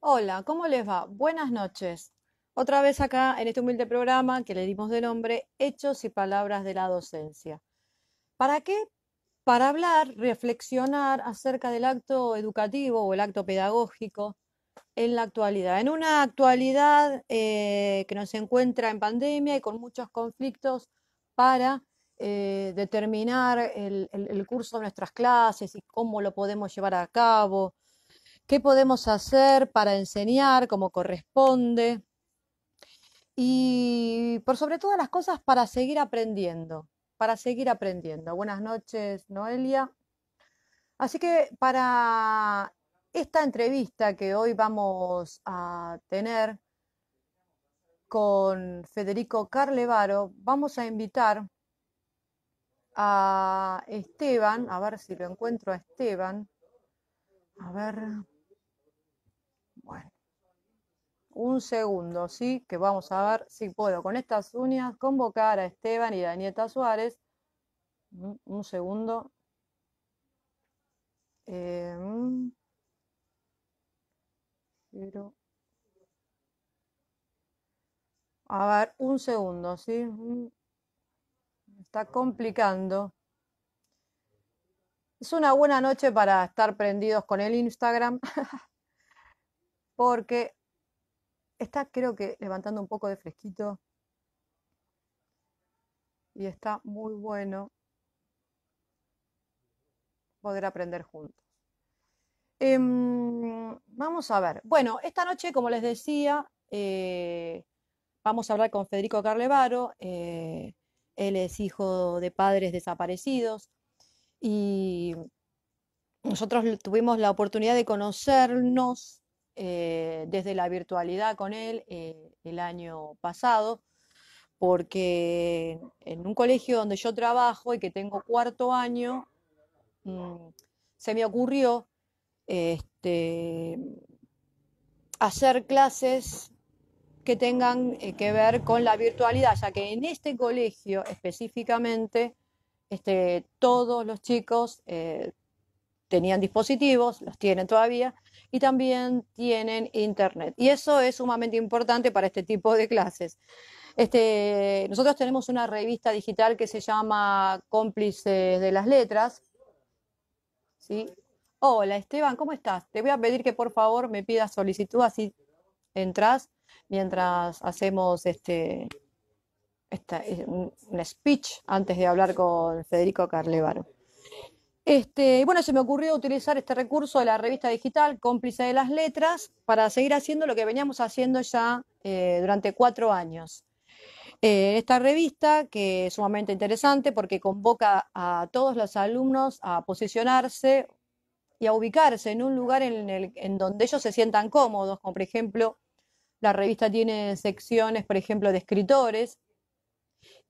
Hola, ¿cómo les va? Buenas noches. Otra vez acá en este humilde programa que le dimos de nombre Hechos y Palabras de la Docencia. ¿Para qué? Para hablar, reflexionar acerca del acto educativo o el acto pedagógico en la actualidad. En una actualidad que nos encuentra en pandemia y con muchos conflictos para determinar el curso de nuestras clases y cómo lo podemos llevar a cabo, qué podemos hacer para enseñar como corresponde y por sobre todas las cosas para seguir aprendiendo, para seguir aprendiendo. Buenas noches, Noelia. Así que para esta entrevista que hoy vamos a tener con Federico Carlevaro, vamos a invitar a Esteban, a ver si lo encuentro a Esteban, a ver, bueno. Un segundo, ¿sí? Que vamos a ver si puedo con estas uñas convocar a Esteban y Danieta Suárez. Un segundo. Eh, mm, pero- a ver, un segundo, ¿sí? Me está complicando. Es una buena noche para estar prendidos con el Instagram porque está, creo que, levantando un poco de fresquito y está muy bueno poder aprender juntos. Vamos a ver. Bueno, esta noche, como les decía, vamos a hablar con Federico Carlevaro. Él es hijo de padres desaparecidos y nosotros tuvimos la oportunidad de conocernos desde la virtualidad con él el año pasado, porque en un colegio donde yo trabajo y que tengo cuarto año, mm, se me ocurrió este, hacer clases que tengan que ver con la virtualidad, ya que en este colegio específicamente todos los chicos tenían dispositivos, los tienen todavía, y también tienen internet. Y eso es sumamente importante para este tipo de clases. Nosotros tenemos una revista digital que se llama Cómplices de las Letras, ¿sí? Hola Esteban, ¿cómo estás? Te voy a pedir que por favor me pidas solicitud, así entras mientras hacemos un speech antes de hablar con Federico Carlevaro. Bueno, se me ocurrió utilizar este recurso de la revista digital Cómplice de las Letras para seguir haciendo lo que veníamos haciendo ya durante 4 años. Esta revista, que es sumamente interesante porque convoca a todos los alumnos a posicionarse y a ubicarse en un lugar en donde ellos se sientan cómodos, como por ejemplo, la revista tiene secciones, por ejemplo, de escritores,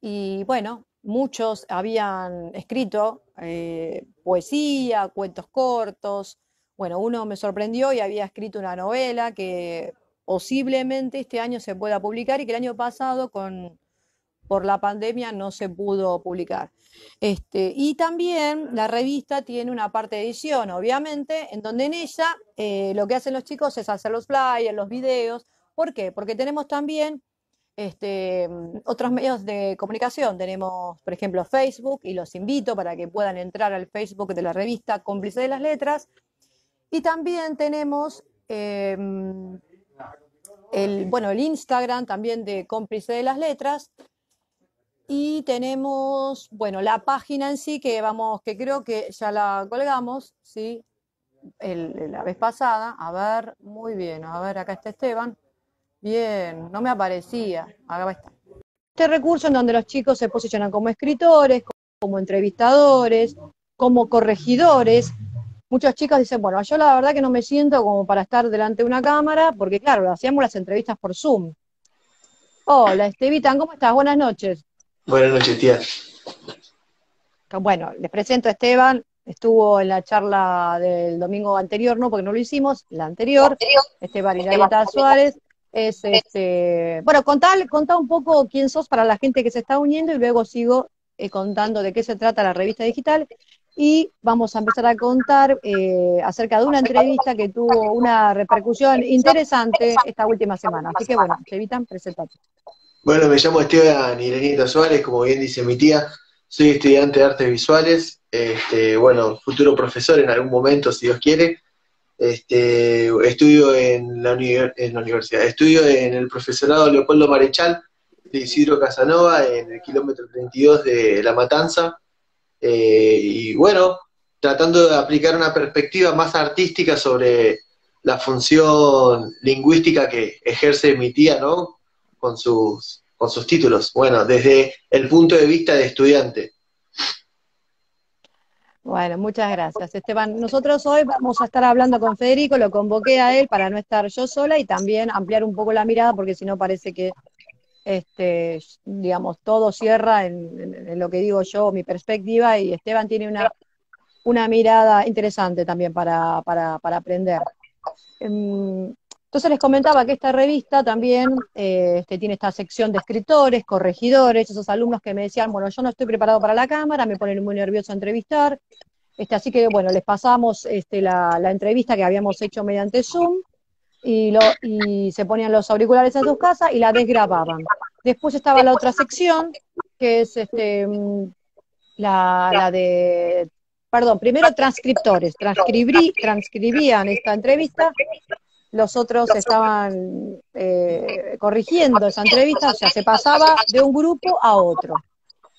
y bueno, muchos habían escrito poesía, cuentos cortos. Bueno, uno me sorprendió y había escrito una novela que posiblemente este año se pueda publicar y que el año pasado por la pandemia no se pudo publicar. Y también la revista tiene una parte de edición, obviamente, en donde en ella lo que hacen los chicos es hacer los flyers, los videos. ¿Por qué? Porque tenemos también otros medios de comunicación. Tenemos, por ejemplo, Facebook, y los invito para que puedan entrar al Facebook de la revista Cómplice de las Letras. Y también tenemos el Instagram también de Cómplice de las Letras. Y tenemos, bueno, la página en sí que creo que ya la colgamos, ¿sí? La vez pasada. A ver, muy bien, a ver, acá está Esteban. Bien, no me aparecía. Acá está. Este recurso en donde los chicos se posicionan como escritores, como entrevistadores, como corregidores. Muchos chicos dicen, bueno, yo la verdad que no me siento como para estar delante de una cámara, porque claro, hacíamos las entrevistas por Zoom. Hola, Estevitan, ¿cómo estás? Buenas noches. Buenas noches, tía. Bueno, les presento a Esteban, estuvo en la charla del domingo anterior, no, porque no lo hicimos, la anterior. Esteban Irarieta Suárez es bueno, contá un poco quién sos para la gente que se está uniendo y luego sigo contando de qué se trata la revista digital. y vamos a empezar a contar acerca de una entrevista que tuvo una repercusión interesante esta última semana. Así que bueno, Estevitan, presentate. Bueno, me llamo Esteban Irenita Suárez, como bien dice mi tía, soy estudiante de artes visuales, bueno, futuro profesor en algún momento, si Dios quiere. Estudio en la universidad, estudio en el profesorado Leopoldo Marechal de Isidro Casanova, en el kilómetro 32 de La Matanza, y bueno, tratando de aplicar una perspectiva más artística sobre la función lingüística que ejerce mi tía, ¿no? Con sus títulos. Bueno, desde el punto de vista de estudiante. Bueno, muchas gracias, Esteban. Nosotros hoy vamos a estar hablando con Federico, lo convoqué a él para no estar yo sola y también ampliar un poco la mirada, porque si no parece que, digamos, todo cierra en lo que digo yo, mi perspectiva, y Esteban tiene una mirada interesante también para aprender. Entonces les comentaba que esta revista también tiene esta sección de escritores, corregidores, esos alumnos que me decían, bueno, yo no estoy preparado para la cámara, me ponen muy nervioso a entrevistar. Así que, bueno, les pasamos la entrevista que habíamos hecho mediante Zoom y se ponían los auriculares en sus casas y la desgrababan. Después estaba la otra sección, que es la de, perdón, primero transcriptores, transcribían esta entrevista, los otros estaban corrigiendo esa entrevista, o sea, se pasaba de un grupo a otro.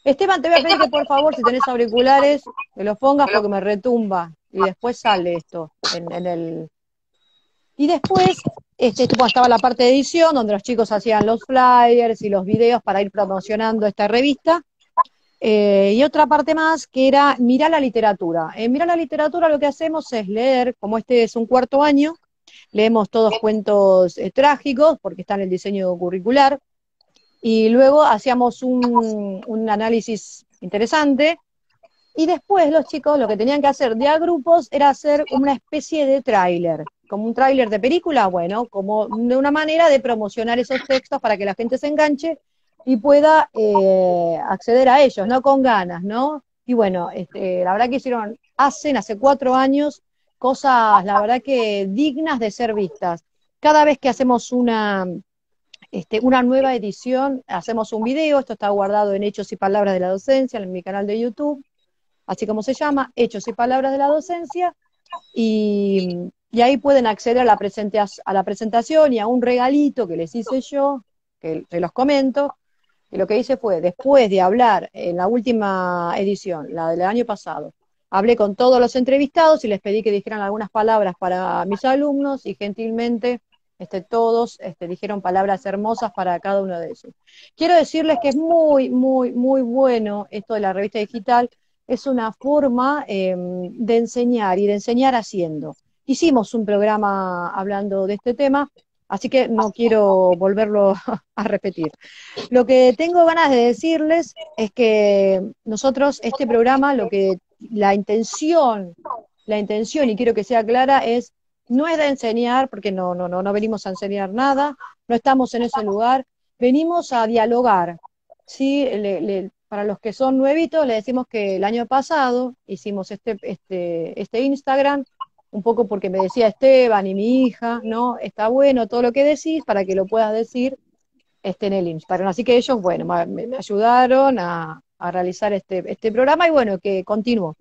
Esteban, te voy a pedir que por favor, si tenés auriculares, que los pongas porque me retumba y después sale esto en el... Y después bueno, estaba la parte de edición, donde los chicos hacían los flyers y los videos para ir promocionando esta revista. Y otra parte más que era mirar la literatura. En mirar la literatura lo que hacemos es leer, como este es un cuarto año, leemos todos cuentos trágicos, porque está en el diseño curricular, y luego hacíamos un análisis interesante, y después los chicos lo que tenían que hacer de a grupos era hacer una especie de tráiler, como un tráiler de película, bueno, como de una manera de promocionar esos textos para que la gente se enganche y pueda acceder a ellos, ¿no? Con ganas, ¿no? Y bueno, la verdad que hace 4 años, cosas, la verdad que dignas de ser vistas. Cada vez que hacemos una nueva edición, hacemos un video, esto está guardado en Hechos y Palabras de la Docencia, en mi canal de YouTube, así como se llama, Hechos y Palabras de la Docencia, y ahí pueden acceder a la presentación y a un regalito que les hice yo, que te los comento, y lo que hice fue, después de hablar en la última edición, la del año pasado, hablé con todos los entrevistados y les pedí que dijeran algunas palabras para mis alumnos y gentilmente todos dijeron palabras hermosas para cada uno de ellos. Quiero decirles que es muy, muy, muy bueno esto de la revista digital, es una forma de enseñar y de enseñar haciendo. Hicimos un programa hablando de este tema, así que no quiero volverlo a repetir. Lo que tengo ganas de decirles es que nosotros, este programa, la intención, y quiero que sea clara, no es de enseñar, porque no venimos a enseñar nada, no estamos en ese lugar, venimos a dialogar, ¿sí? Para los que son nuevitos, le decimos que el año pasado hicimos este Instagram, un poco porque me decía Esteban y mi hija, ¿no? Está bueno todo lo que decís para que lo puedas decir en el Instagram. Así que ellos, bueno, me ayudaron a realizar este programa y bueno, que continúo.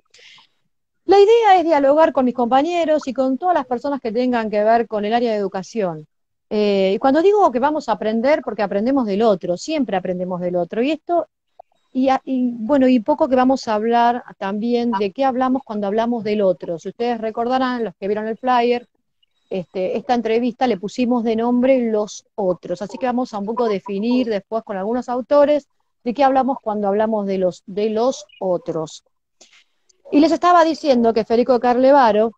La idea es dialogar con mis compañeros y con todas las personas que tengan que ver con el área de educación. Y cuando digo que vamos a aprender, porque aprendemos del otro, siempre aprendemos del otro. Bueno, y poco que vamos a hablar también de qué hablamos cuando hablamos del otro. Si ustedes recordarán, los que vieron el flyer, esta entrevista le pusimos de nombre Los Otros, así que vamos a un poco definir después con algunos autores de qué hablamos cuando hablamos de los otros. Y les estaba diciendo que Federico Carlevaro,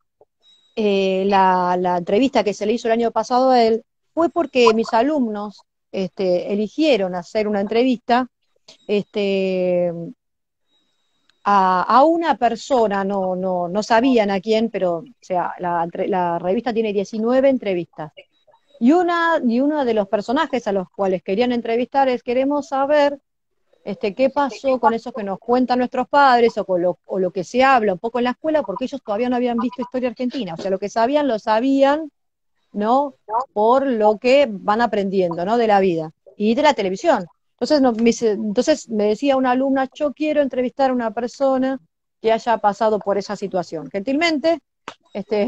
la entrevista que se le hizo el año pasado a él, fue porque mis alumnos eligieron hacer una entrevista este, a una persona, no sabían a quién, pero o sea, la revista tiene 19 entrevistas. Y uno de los personajes a los cuales querían entrevistar es, queremos saber qué pasó con eso que nos cuentan nuestros padres o lo que se habla un poco en la escuela, porque ellos todavía no habían visto historia argentina, o sea, lo que sabían lo sabían, ¿no? Por lo que van aprendiendo, ¿no? De la vida y de la televisión. Entonces, entonces me decía una alumna, yo quiero entrevistar a una persona que haya pasado por esa situación. Gentilmente,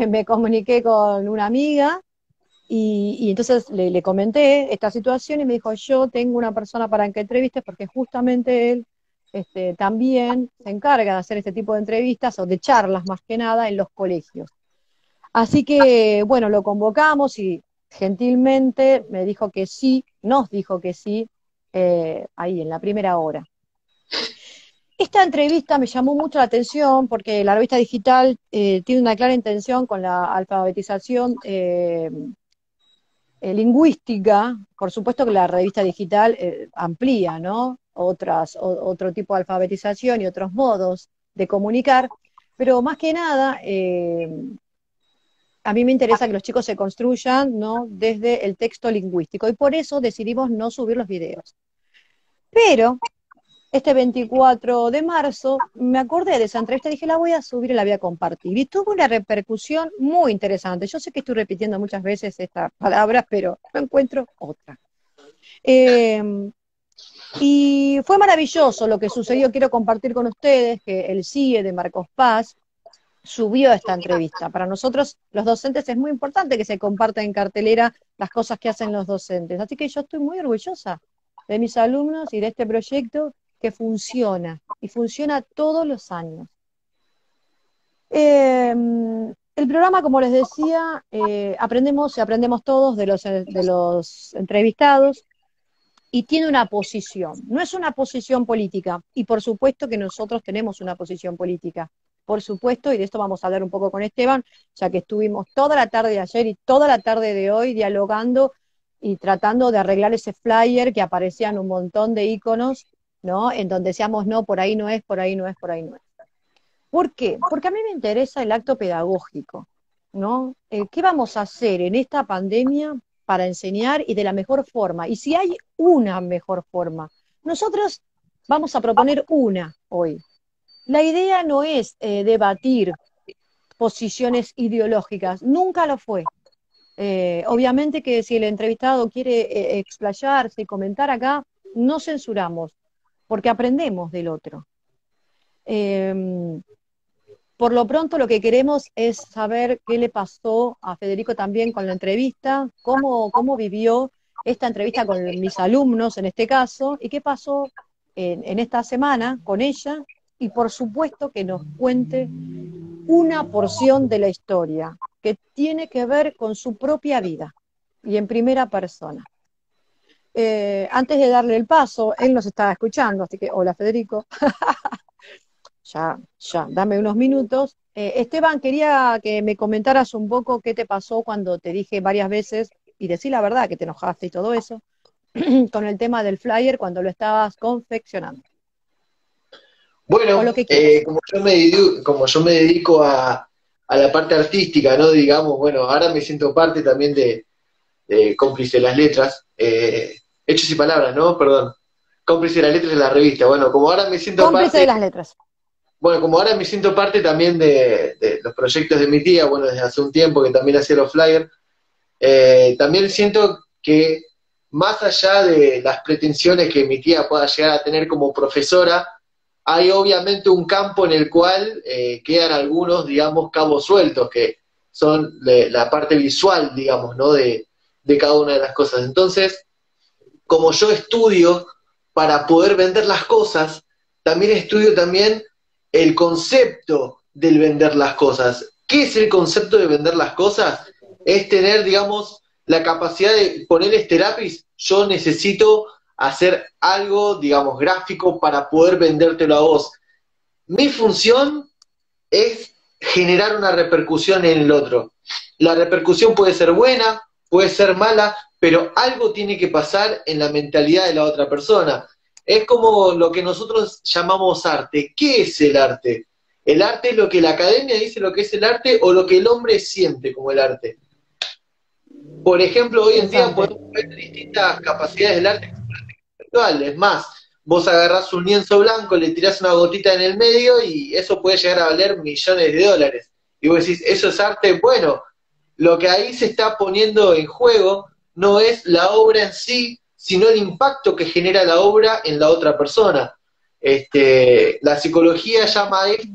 me comuniqué con una amiga y entonces le comenté esta situación y me dijo, yo tengo una persona para que entrevistes porque justamente él también se encarga de hacer este tipo de entrevistas o de charlas más que nada en los colegios. Así que, bueno, lo convocamos y gentilmente me dijo que sí, nos dijo que sí, ahí en la primera hora. Esta entrevista me llamó mucho la atención porque la revista digital tiene una clara intención con la alfabetización lingüística. Por supuesto que la revista digital amplía, ¿no? Otro tipo de alfabetización y otros modos de comunicar, pero más que nada, a mí me interesa que los chicos se construyan, ¿no? Desde el texto lingüístico y por eso decidimos no subir los videos. Pero este 24 de marzo me acordé de esa entrevista y dije, la voy a subir y la voy a compartir. Y tuvo una repercusión muy interesante. Yo sé que estoy repitiendo muchas veces estas palabras, pero no encuentro otra. Eh, y fue maravilloso lo que sucedió. Quiero compartir con ustedes que el CIE de Marcos Paz subió esta entrevista. Para nosotros, los docentes, es muy importante que se compartan en cartelera las cosas que hacen los docentes. Así que yo estoy muy orgullosa de mis alumnos y de este proyecto que funciona, y funciona todos los años. El programa, como les decía, aprendemos todos de los entrevistados, y tiene una posición. No es una posición política, y por supuesto que nosotros tenemos una posición política. Por supuesto, y de esto vamos a hablar un poco con Esteban, ya que estuvimos toda la tarde de ayer y toda la tarde de hoy dialogando y tratando de arreglar ese flyer que aparecían un montón de íconos, ¿no? En donde decíamos, no, por ahí no es, por ahí no es, por ahí no es. ¿Por qué? Porque a mí me interesa el acto pedagógico, ¿no? ¿Qué vamos a hacer en esta pandemia para enseñar y de la mejor forma? Y si hay una mejor forma, nosotros vamos a proponer una hoy. La idea no es debatir posiciones ideológicas, nunca lo fue. Obviamente que si el entrevistado quiere explayarse y comentar acá, no censuramos, porque aprendemos del otro. Por lo pronto lo que queremos es saber qué le pasó a Federico también con la entrevista, cómo vivió esta entrevista con mis alumnos en este caso, y qué pasó en esta semana con ella, y por supuesto que nos cuente una porción de la historia que tiene que ver con su propia vida y en primera persona. Antes de darle el paso, él nos estaba escuchando, así que hola Federico. Ya, dame unos minutos. Esteban, quería que me comentaras un poco qué te pasó cuando te dije varias veces, y decí la verdad, que te enojaste y todo eso, con el tema del flyer cuando lo estabas confeccionando. Bueno, O lo que quieras. como yo me dedico a la parte artística, ¿no? Digamos, bueno, ahora me siento parte también de Cómplice de las Letras, Hechos y Palabras, ¿no? Perdón. Cómplice de las Letras de la revista. Bueno, como ahora me siento Cómplice de parte, las letras. bueno, como ahora me siento parte también de los proyectos de mi tía, bueno, desde hace un tiempo que también hacía los flyers, también siento que más allá de las pretensiones que mi tía pueda llegar a tener como profesora, hay obviamente un campo en el cual quedan algunos, digamos, cabos sueltos, que son la parte visual, digamos, ¿no? De cada una de las cosas. Entonces, como yo estudio para poder vender las cosas, también estudio también el concepto del vender las cosas. ¿Qué es el concepto de vender las cosas? Es tener, digamos, la capacidad de poner este lápiz, yo necesito hacer algo, digamos, gráfico para poder vendértelo a vos. Mi función es generar una repercusión en el otro. La repercusión puede ser buena, puede ser mala, pero algo tiene que pasar en la mentalidad de la otra persona. Es como lo que nosotros llamamos arte. ¿Qué es el arte? ¿El arte es lo que la academia dice lo que es el arte o lo que el hombre siente como el arte? Por ejemplo, hoy en día Interesante. podemos ver distintas capacidades del arte conceptual. Es más, vos agarrás un lienzo blanco, le tirás una gotita en el medio y eso puede llegar a valer millones de dólares. Y vos decís, ¿eso es arte? Bueno, lo que ahí se está poniendo en juego no es la obra en sí, sino el impacto que genera la obra en la otra persona. La psicología llama a esto,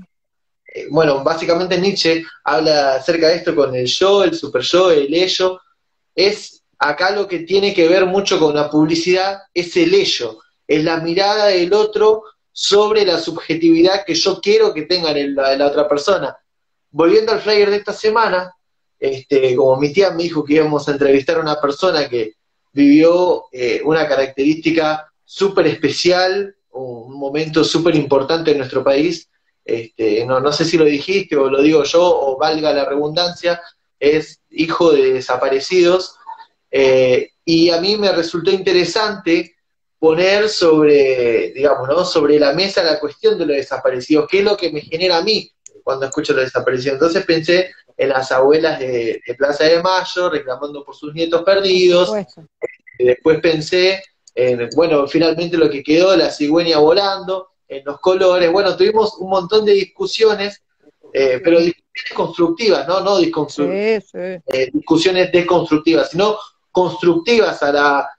bueno, básicamente Nietzsche habla acerca de esto con el yo, el super yo, el ello. Es acá lo que tiene que ver mucho con la publicidad, es el ello, es la mirada del otro sobre la subjetividad que yo quiero que tenga la otra persona. Volviendo al flyer de esta semana, como mi tía me dijo que íbamos a entrevistar a una persona que vivió una característica súper especial, un momento súper importante en nuestro país, no sé si lo dijiste o lo digo yo, o valga la redundancia, es hijo de desaparecidos, y a mí me resultó interesante poner sobre, digamos, ¿no?, sobre la mesa la cuestión de los desaparecidos, qué es lo que me genera a mí cuando escucho los desaparecidos. Entonces pensé en las abuelas de Plaza de Mayo reclamando por sus nietos Por perdidos, supuesto. y después pensé en, bueno, finalmente lo que quedó, la cigüeña volando, en los colores. Bueno, tuvimos un montón de discusiones, pero discusiones constructivas, ¿no? No Sí, sí. discusiones desconstructivas, sino constructivas a la...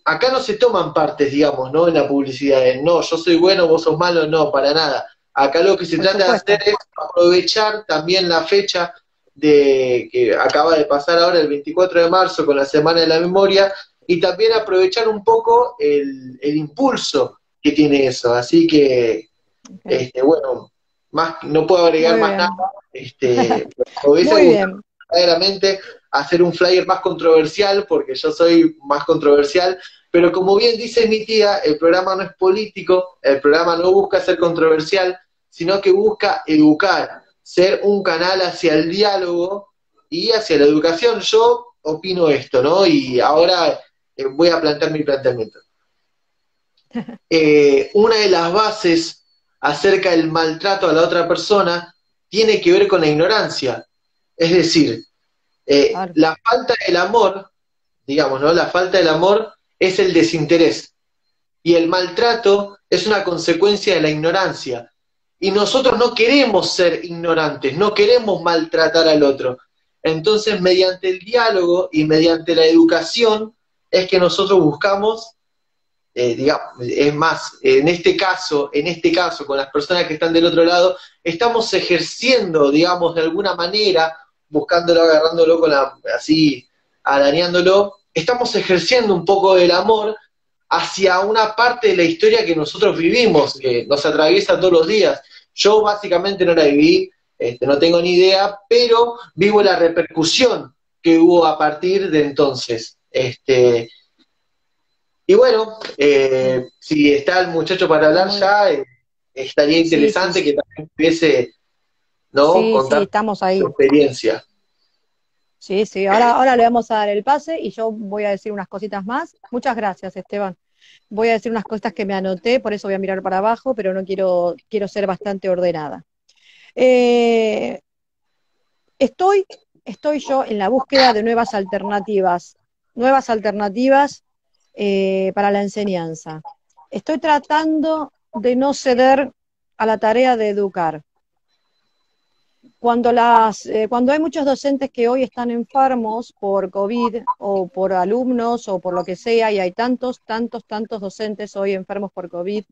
acá no se toman partes, digamos, ¿no? En la publicidad, no, yo soy bueno, vos sos malo, no, para nada. Acá lo que se Por trata de hacer supuesto. es aprovechar también la fecha de que acaba de pasar ahora el 24 de marzo con la Semana de la Memoria, y también aprovechar un poco el impulso que tiene eso. Así que, Okay. bueno, más, no puedo agregar Muy más nada. bien. Me hubiese Muy gustado bien. verdaderamente hacer un flyer más controversial, porque yo soy más controversial, pero como bien dice mi tía, el programa no es político, el programa no busca ser controversial, sino que busca educar, ser un canal hacia el diálogo y hacia la educación. Yo opino esto, ¿no? Y ahora voy a plantear mi planteamiento. Una de las bases acerca del maltrato a la otra persona tiene que ver con la ignorancia. Es decir, Claro. la falta del amor, digamos, ¿no? La falta del amor es el desinterés. Y el maltrato es una consecuencia de la ignorancia. Y nosotros no queremos ser ignorantes, no queremos maltratar al otro. Entonces, mediante el diálogo y mediante la educación, es que nosotros buscamos, digamos, es más, en este caso, con las personas que están del otro lado, estamos ejerciendo, digamos, de alguna manera, buscándolo, agarrándolo con la, así, arañándolo, estamos ejerciendo un poco del amor hacia una parte de la historia que nosotros vivimos, que nos atraviesa todos los días. Yo básicamente no la viví, no tengo ni idea, pero vivo la repercusión que hubo a partir de entonces. Y bueno, si está el muchacho para hablar Muy, ya, estaría sí, sí, interesante que también pudiese, ¿no?, sí, sí, contar estamos su ahí. experiencia. Sí, sí. Ahora le vamos a dar el pase y yo voy a decir unas cositas más. Muchas gracias, Esteban. Voy a decir unas cosas que me anoté, por eso voy a mirar para abajo, pero no quiero ser bastante ordenada. Eh, estoy, estoy yo en la búsqueda de nuevas alternativas para la enseñanza. Estoy tratando de no ceder a la tarea de educar. Cuando hay muchos docentes que hoy están enfermos por COVID o por alumnos o por lo que sea, y hay tantos docentes hoy enfermos por COVID,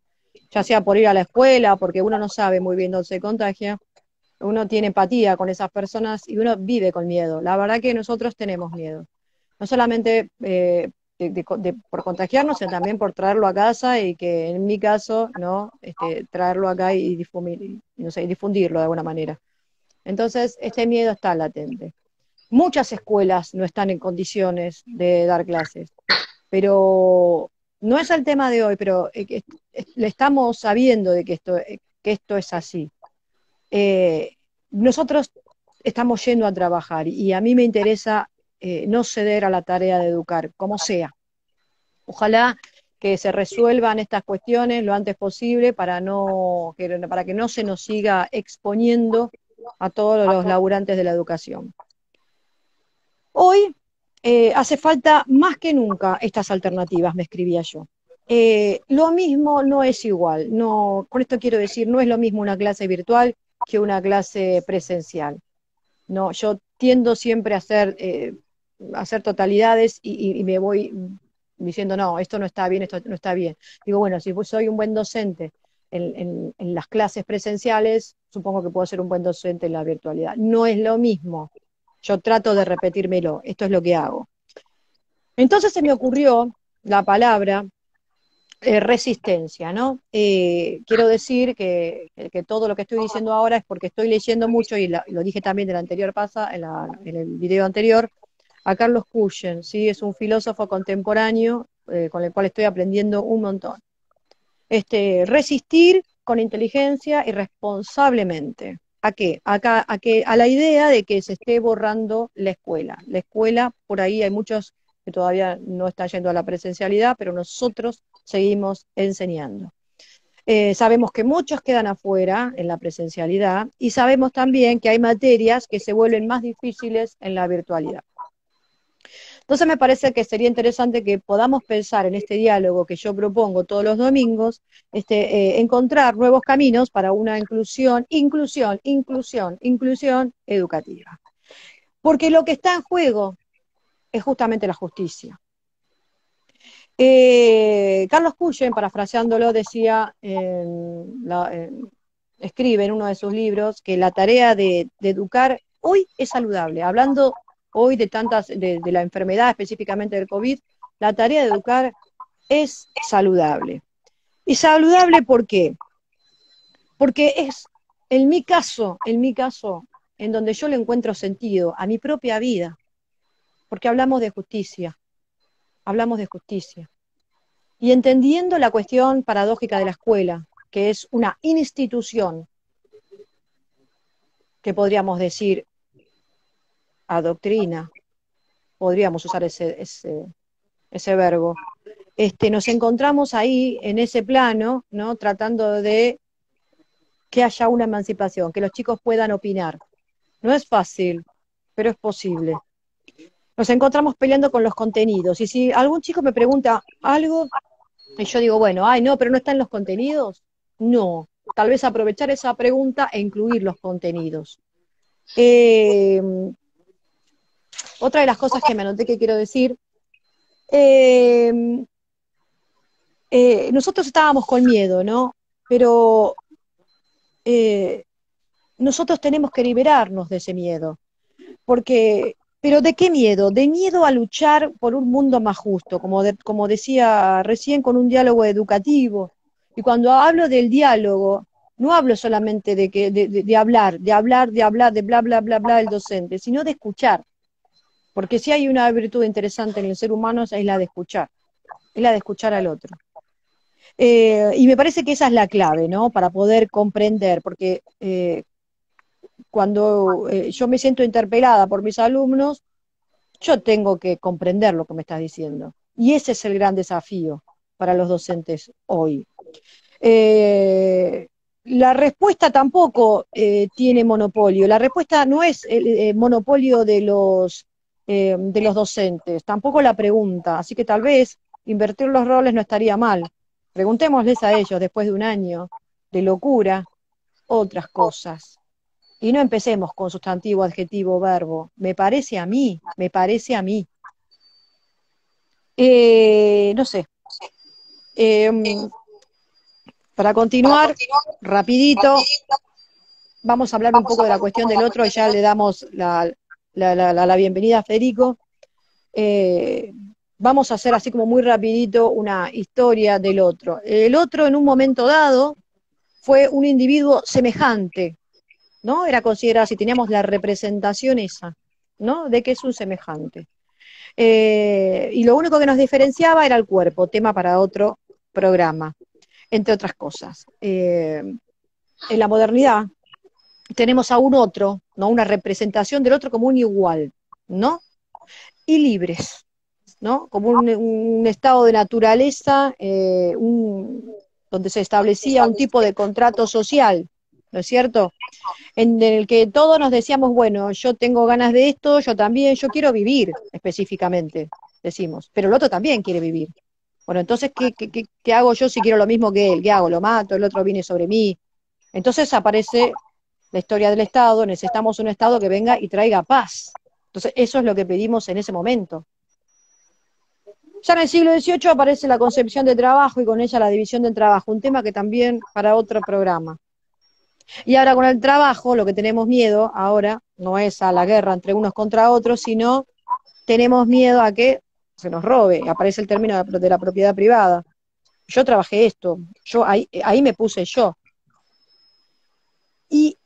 ya sea por ir a la escuela, porque uno no sabe muy bien dónde se contagia, uno tiene empatía con esas personas y uno vive con miedo. La verdad que nosotros tenemos miedo. No solamente por contagiarnos, sino también por traerlo a casa y que en mi caso, ¿no? Traerlo acá y no sé, difundirlo de alguna manera. Entonces, este miedo está latente. Muchas escuelas no están en condiciones de dar clases, pero no es el tema de hoy, pero le estamos sabiendo de que esto es así. Eh, nosotros estamos yendo a trabajar y a mí me interesa no ceder a la tarea de educar, como sea. Ojalá que se resuelvan estas cuestiones lo antes posible para que no se nos siga exponiendo a todos los laburantes de la educación. Hoy hace falta más que nunca estas alternativas, me escribía yo. Lo mismo no es igual. No, con esto quiero decir, no es lo mismo una clase virtual que una clase presencial. No, yo tiendo siempre a hacer totalidades y me voy diciendo, no, esto no está bien, esto no está bien. Digo, bueno, si soy un buen docente en las clases presenciales, supongo que puedo ser un buen docente en la virtualidad. No es lo mismo. Yo trato de repetírmelo, esto es lo que hago. Entonces se me ocurrió la palabra resistencia, ¿no? Quiero decir que todo lo que estoy diciendo ahora es porque estoy leyendo mucho, y lo dije también en el anterior en el video anterior, a Carlos Cushen, ¿sí? Es un filósofo contemporáneo con el cual estoy aprendiendo un montón. Resistir con inteligencia y responsablemente. ¿A qué? A la idea de que se esté borrando la escuela. La escuela, por ahí hay muchos que todavía no están yendo a la presencialidad, pero nosotros seguimos enseñando. Sabemos que muchos quedan afuera en la presencialidad y sabemos también que hay materias que se vuelven más difíciles en la virtualidad. Entonces me parece que sería interesante que podamos pensar en este diálogo que yo propongo todos los domingos, encontrar nuevos caminos para una inclusión educativa. Porque lo que está en juego es justamente la justicia. Carlos Cushen, parafraseándolo, decía, escribe en uno de sus libros que la tarea de educar hoy es saludable. Hablando hoy de la enfermedad, específicamente del COVID, la tarea de educar es saludable. ¿Y saludable por qué? Porque es, en mi caso, en donde yo le encuentro sentido a mi propia vida, porque hablamos de justicia. Y entendiendo la cuestión paradójica de la escuela, que es una institución, que podríamos decir adoctrina, podríamos usar ese verbo, nos encontramos ahí en ese plano, ¿no? Tratando de que haya una emancipación, que los chicos puedan opinar. No es fácil, pero es posible. Nos encontramos peleando con los contenidos, y si algún chico me pregunta algo, y yo digo, bueno, ay, no, pero no están los contenidos. No, tal vez aprovechar esa pregunta e incluir los contenidos. Otra de las cosas que me anoté que quiero decir, nosotros estábamos con miedo, ¿no? Pero nosotros tenemos que liberarnos de ese miedo. ¿Pero de qué miedo? De miedo a luchar por un mundo más justo, como decía recién, con un diálogo educativo. Y cuando hablo del diálogo, no hablo solamente de hablar, de bla, bla, bla, bla, el docente, sino de escuchar. Porque si hay una virtud interesante en el ser humano es la de escuchar al otro. Y me parece que esa es la clave, ¿no? Para poder comprender, porque cuando yo me siento interpelada por mis alumnos, yo tengo que comprender lo que me estás diciendo. Y ese es el gran desafío para los docentes hoy. La respuesta tampoco tiene monopolio. La respuesta no es el monopolio de los docentes, tampoco la pregunta. Así que tal vez invertir los roles no estaría mal. Preguntémosles a ellos, después de un año de locura, otras cosas. Y no empecemos con sustantivo, adjetivo, verbo. Me parece a mí. No sé. Para continuar, rapidito, vamos a hablar un poco de la cuestión del otro y ya le damos la bienvenida a Federico. Vamos a hacer así como muy rapidito una historia del otro. El otro en un momento dado fue un individuo semejante, ¿no? Era considerado, si teníamos la representación esa, ¿no? De que es un semejante. Y lo único que nos diferenciaba era el cuerpo, tema para otro programa, entre otras cosas. En la modernidad tenemos a un otro, ¿no? Una representación del otro como un igual, ¿no? Y libres, ¿no? Como un estado de naturaleza, donde se establecía un tipo de contrato social, ¿no es cierto? En el que todos nos decíamos, bueno, yo tengo ganas de esto, yo también, yo quiero vivir específicamente, decimos, pero el otro también quiere vivir. Bueno, entonces, ¿qué hago yo si quiero lo mismo que él? ¿Qué hago? ¿Lo mato? ¿El otro viene sobre mí? Entonces aparece la historia del Estado, necesitamos un Estado que venga y traiga paz. Entonces, eso es lo que pedimos en ese momento. Ya en el siglo XVIII aparece la concepción de trabajo y con ella la división del trabajo, un tema que también para otro programa. Y ahora con el trabajo, lo que tenemos miedo ahora no es a la guerra entre unos contra otros, sino tenemos miedo a que se nos robe. Aparece el término de la propiedad privada. Yo trabajé esto, ahí me puse yo. Y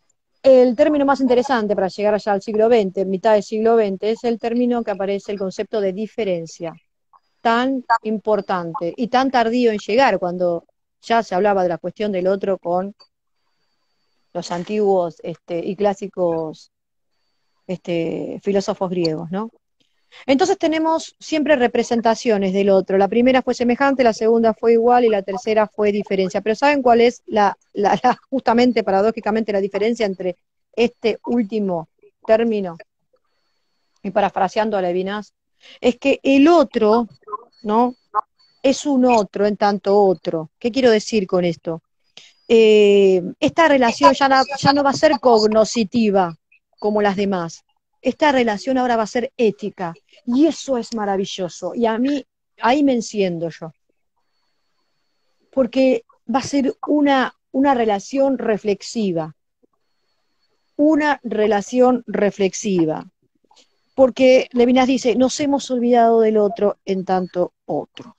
el término más interesante para llegar allá al siglo XX, mitad del siglo XX, es el término que aparece el concepto de diferencia, tan importante y tan tardío en llegar cuando ya se hablaba de la cuestión del otro con los antiguos y clásicos filósofos griegos, ¿no? Entonces tenemos siempre representaciones del otro. La primera fue semejante, la segunda fue igual y la tercera fue diferencia. Pero ¿saben cuál es justamente, paradójicamente, la diferencia entre este último término? Y parafraseando a Levinas, es que el otro, ¿no? Es un otro en tanto otro. ¿Qué quiero decir con esto? Esta relación ya no va a ser cognoscitiva como las demás. Esta relación ahora va a ser ética. Y eso es maravilloso. Y a mí, ahí me enciendo yo. Porque va a ser una relación reflexiva. Una relación reflexiva. Porque Levinas dice, nos hemos olvidado del otro en tanto otro.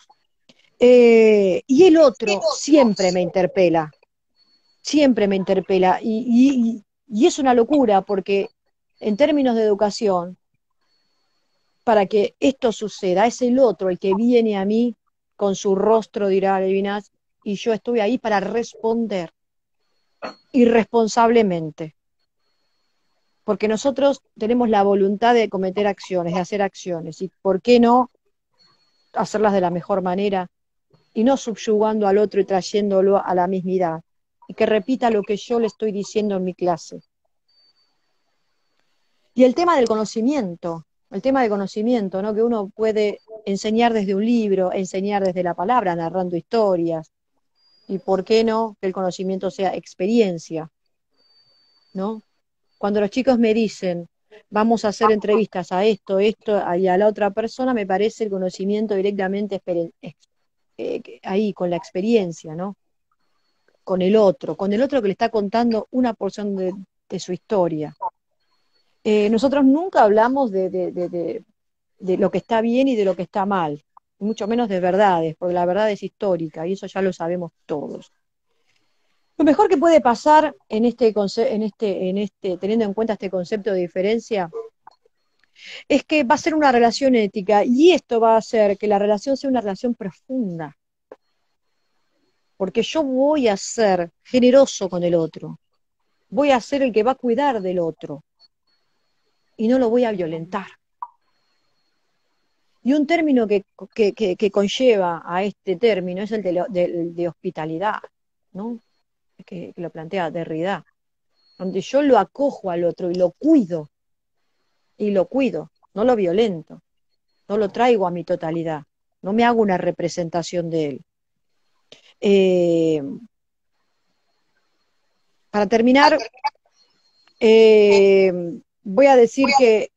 Y el otro siempre me interpela, y es una locura porque en términos de educación, para que esto suceda, es el otro el que viene a mí con su rostro, dirá Levinas, y yo estoy ahí para responder irresponsablemente, porque nosotros tenemos la voluntad de cometer acciones, de hacer acciones, y ¿por qué no hacerlas de la mejor manera? Y no subyugando al otro y trayéndolo a la mismidad, y que repita lo que yo le estoy diciendo en mi clase. Y el tema del conocimiento, ¿no? Que uno puede enseñar desde un libro, enseñar desde la palabra, narrando historias, y por qué no que el conocimiento sea experiencia, ¿no? Cuando los chicos me dicen, vamos a hacer entrevistas a esto y a la otra persona, me parece el conocimiento directamente ahí, con la experiencia, ¿no? Con el otro que le está contando una porción de su historia. Nosotros nunca hablamos de lo que está bien y de lo que está mal, mucho menos de verdades, porque la verdad es histórica y eso ya lo sabemos todos. Lo mejor que puede pasar teniendo en cuenta este concepto de diferencia, es que va a ser una relación ética y esto va a hacer que la relación sea una relación profunda, porque yo voy a ser generoso con el otro, voy a ser el que va a cuidar del otro y no lo voy a violentar. Y un término que conlleva a este término es el de hospitalidad, ¿no? Que lo plantea Derrida, donde yo lo acojo al otro y lo cuido, no lo violento, no lo traigo a mi totalidad, no me hago una representación de él. Eh, para terminar, voy a decir que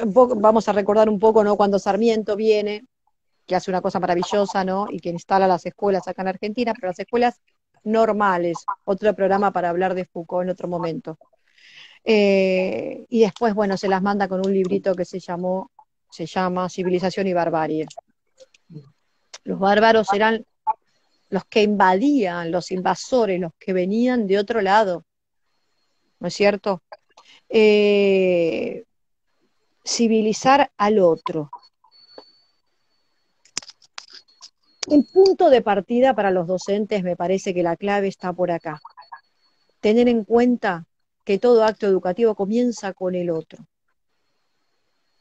vamos a recordar un poco, ¿no? Cuando Sarmiento viene, que hace una cosa maravillosa, ¿no? Y que instala las escuelas acá en Argentina, pero las escuelas normales, otro programa para hablar de Foucault en otro momento. Y después, bueno, se las manda con un librito que se llama Civilización y Barbarie. Los bárbaros eran los que invadían, los invasores, los que venían de otro lado, ¿no es cierto? Civilizar al otro. El punto de partida para los docentes, me parece que la clave está por acá. Tener en cuenta que todo acto educativo comienza con el otro,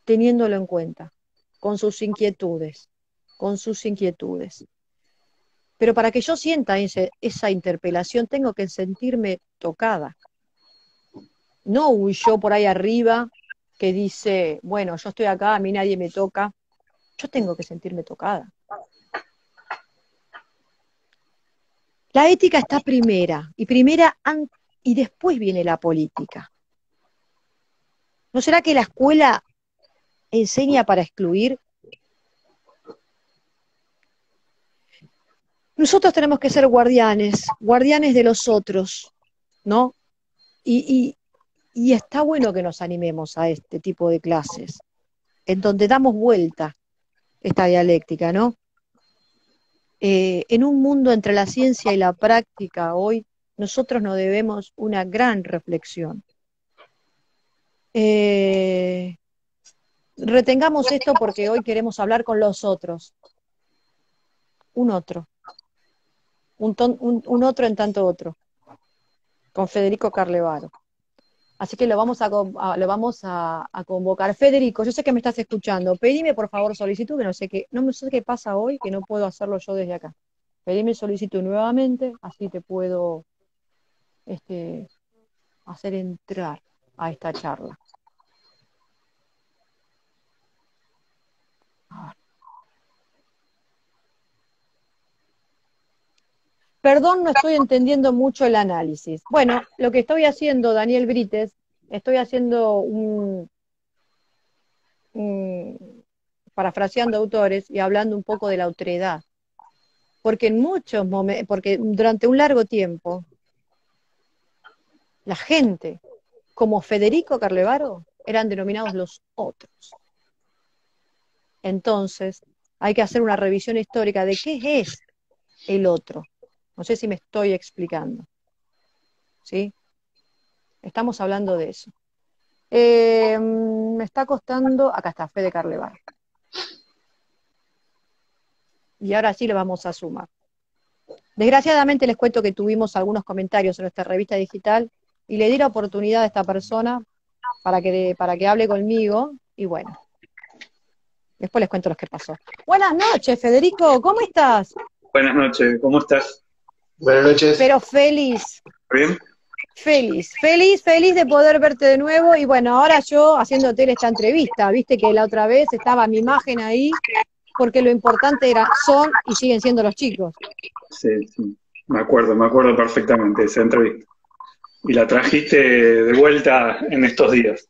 teniéndolo en cuenta, con sus inquietudes, con sus inquietudes. Pero para que yo sienta esa interpelación, tengo que sentirme tocada. No un yo por ahí arriba que dice, bueno, yo estoy acá, a mí nadie me toca. Yo tengo que sentirme tocada. La ética está primera, y después viene la política. ¿No será que la escuela enseña para excluir? Nosotros tenemos que ser guardianes de los otros, ¿no? Y está bueno que nos animemos a este tipo de clases, en donde damos vuelta esta dialéctica, ¿no? En un mundo entre la ciencia y la práctica hoy, nosotros nos debemos una gran reflexión. Retengamos esto porque hoy queremos hablar con los otros. Un otro. Un otro en tanto otro. Con Federico Carlevaro. Así que lo vamos a convocar. Federico, yo sé que me estás escuchando. Pedime por favor solicitud, que no sé qué pasa hoy, que no puedo hacerlo yo desde acá. Pedime solicitud nuevamente, así te puedo hacer entrar a esta charla. Perdón, no estoy entendiendo mucho el análisis. Bueno, lo que estoy haciendo, Daniel Brites, estoy haciendo parafraseando autores y hablando un poco de la otredad. Porque en muchos momentos, porque durante un largo tiempo, la gente, como Federico Carlevaro, eran denominados los otros. Entonces, hay que hacer una revisión histórica de qué es el otro. No sé si me estoy explicando. ¿Sí? Estamos hablando de eso. Me está costando, acá está, Fede Carlevaro. Y ahora sí le vamos a sumar. Desgraciadamente les cuento que tuvimos algunos comentarios en nuestra revista digital y le di la oportunidad a esta persona para que hable conmigo, y bueno, después les cuento lo que pasó. Buenas noches, Federico, ¿cómo estás? Buenas noches, ¿cómo estás? Buenas noches. Pero feliz. ¿Bien? Feliz de poder verte de nuevo, y bueno, ahora yo haciéndote esta entrevista, viste que la otra vez estaba mi imagen ahí, porque lo importante son y siguen siendo los chicos. Sí, me acuerdo perfectamente de esa entrevista. Y la trajiste de vuelta en estos días.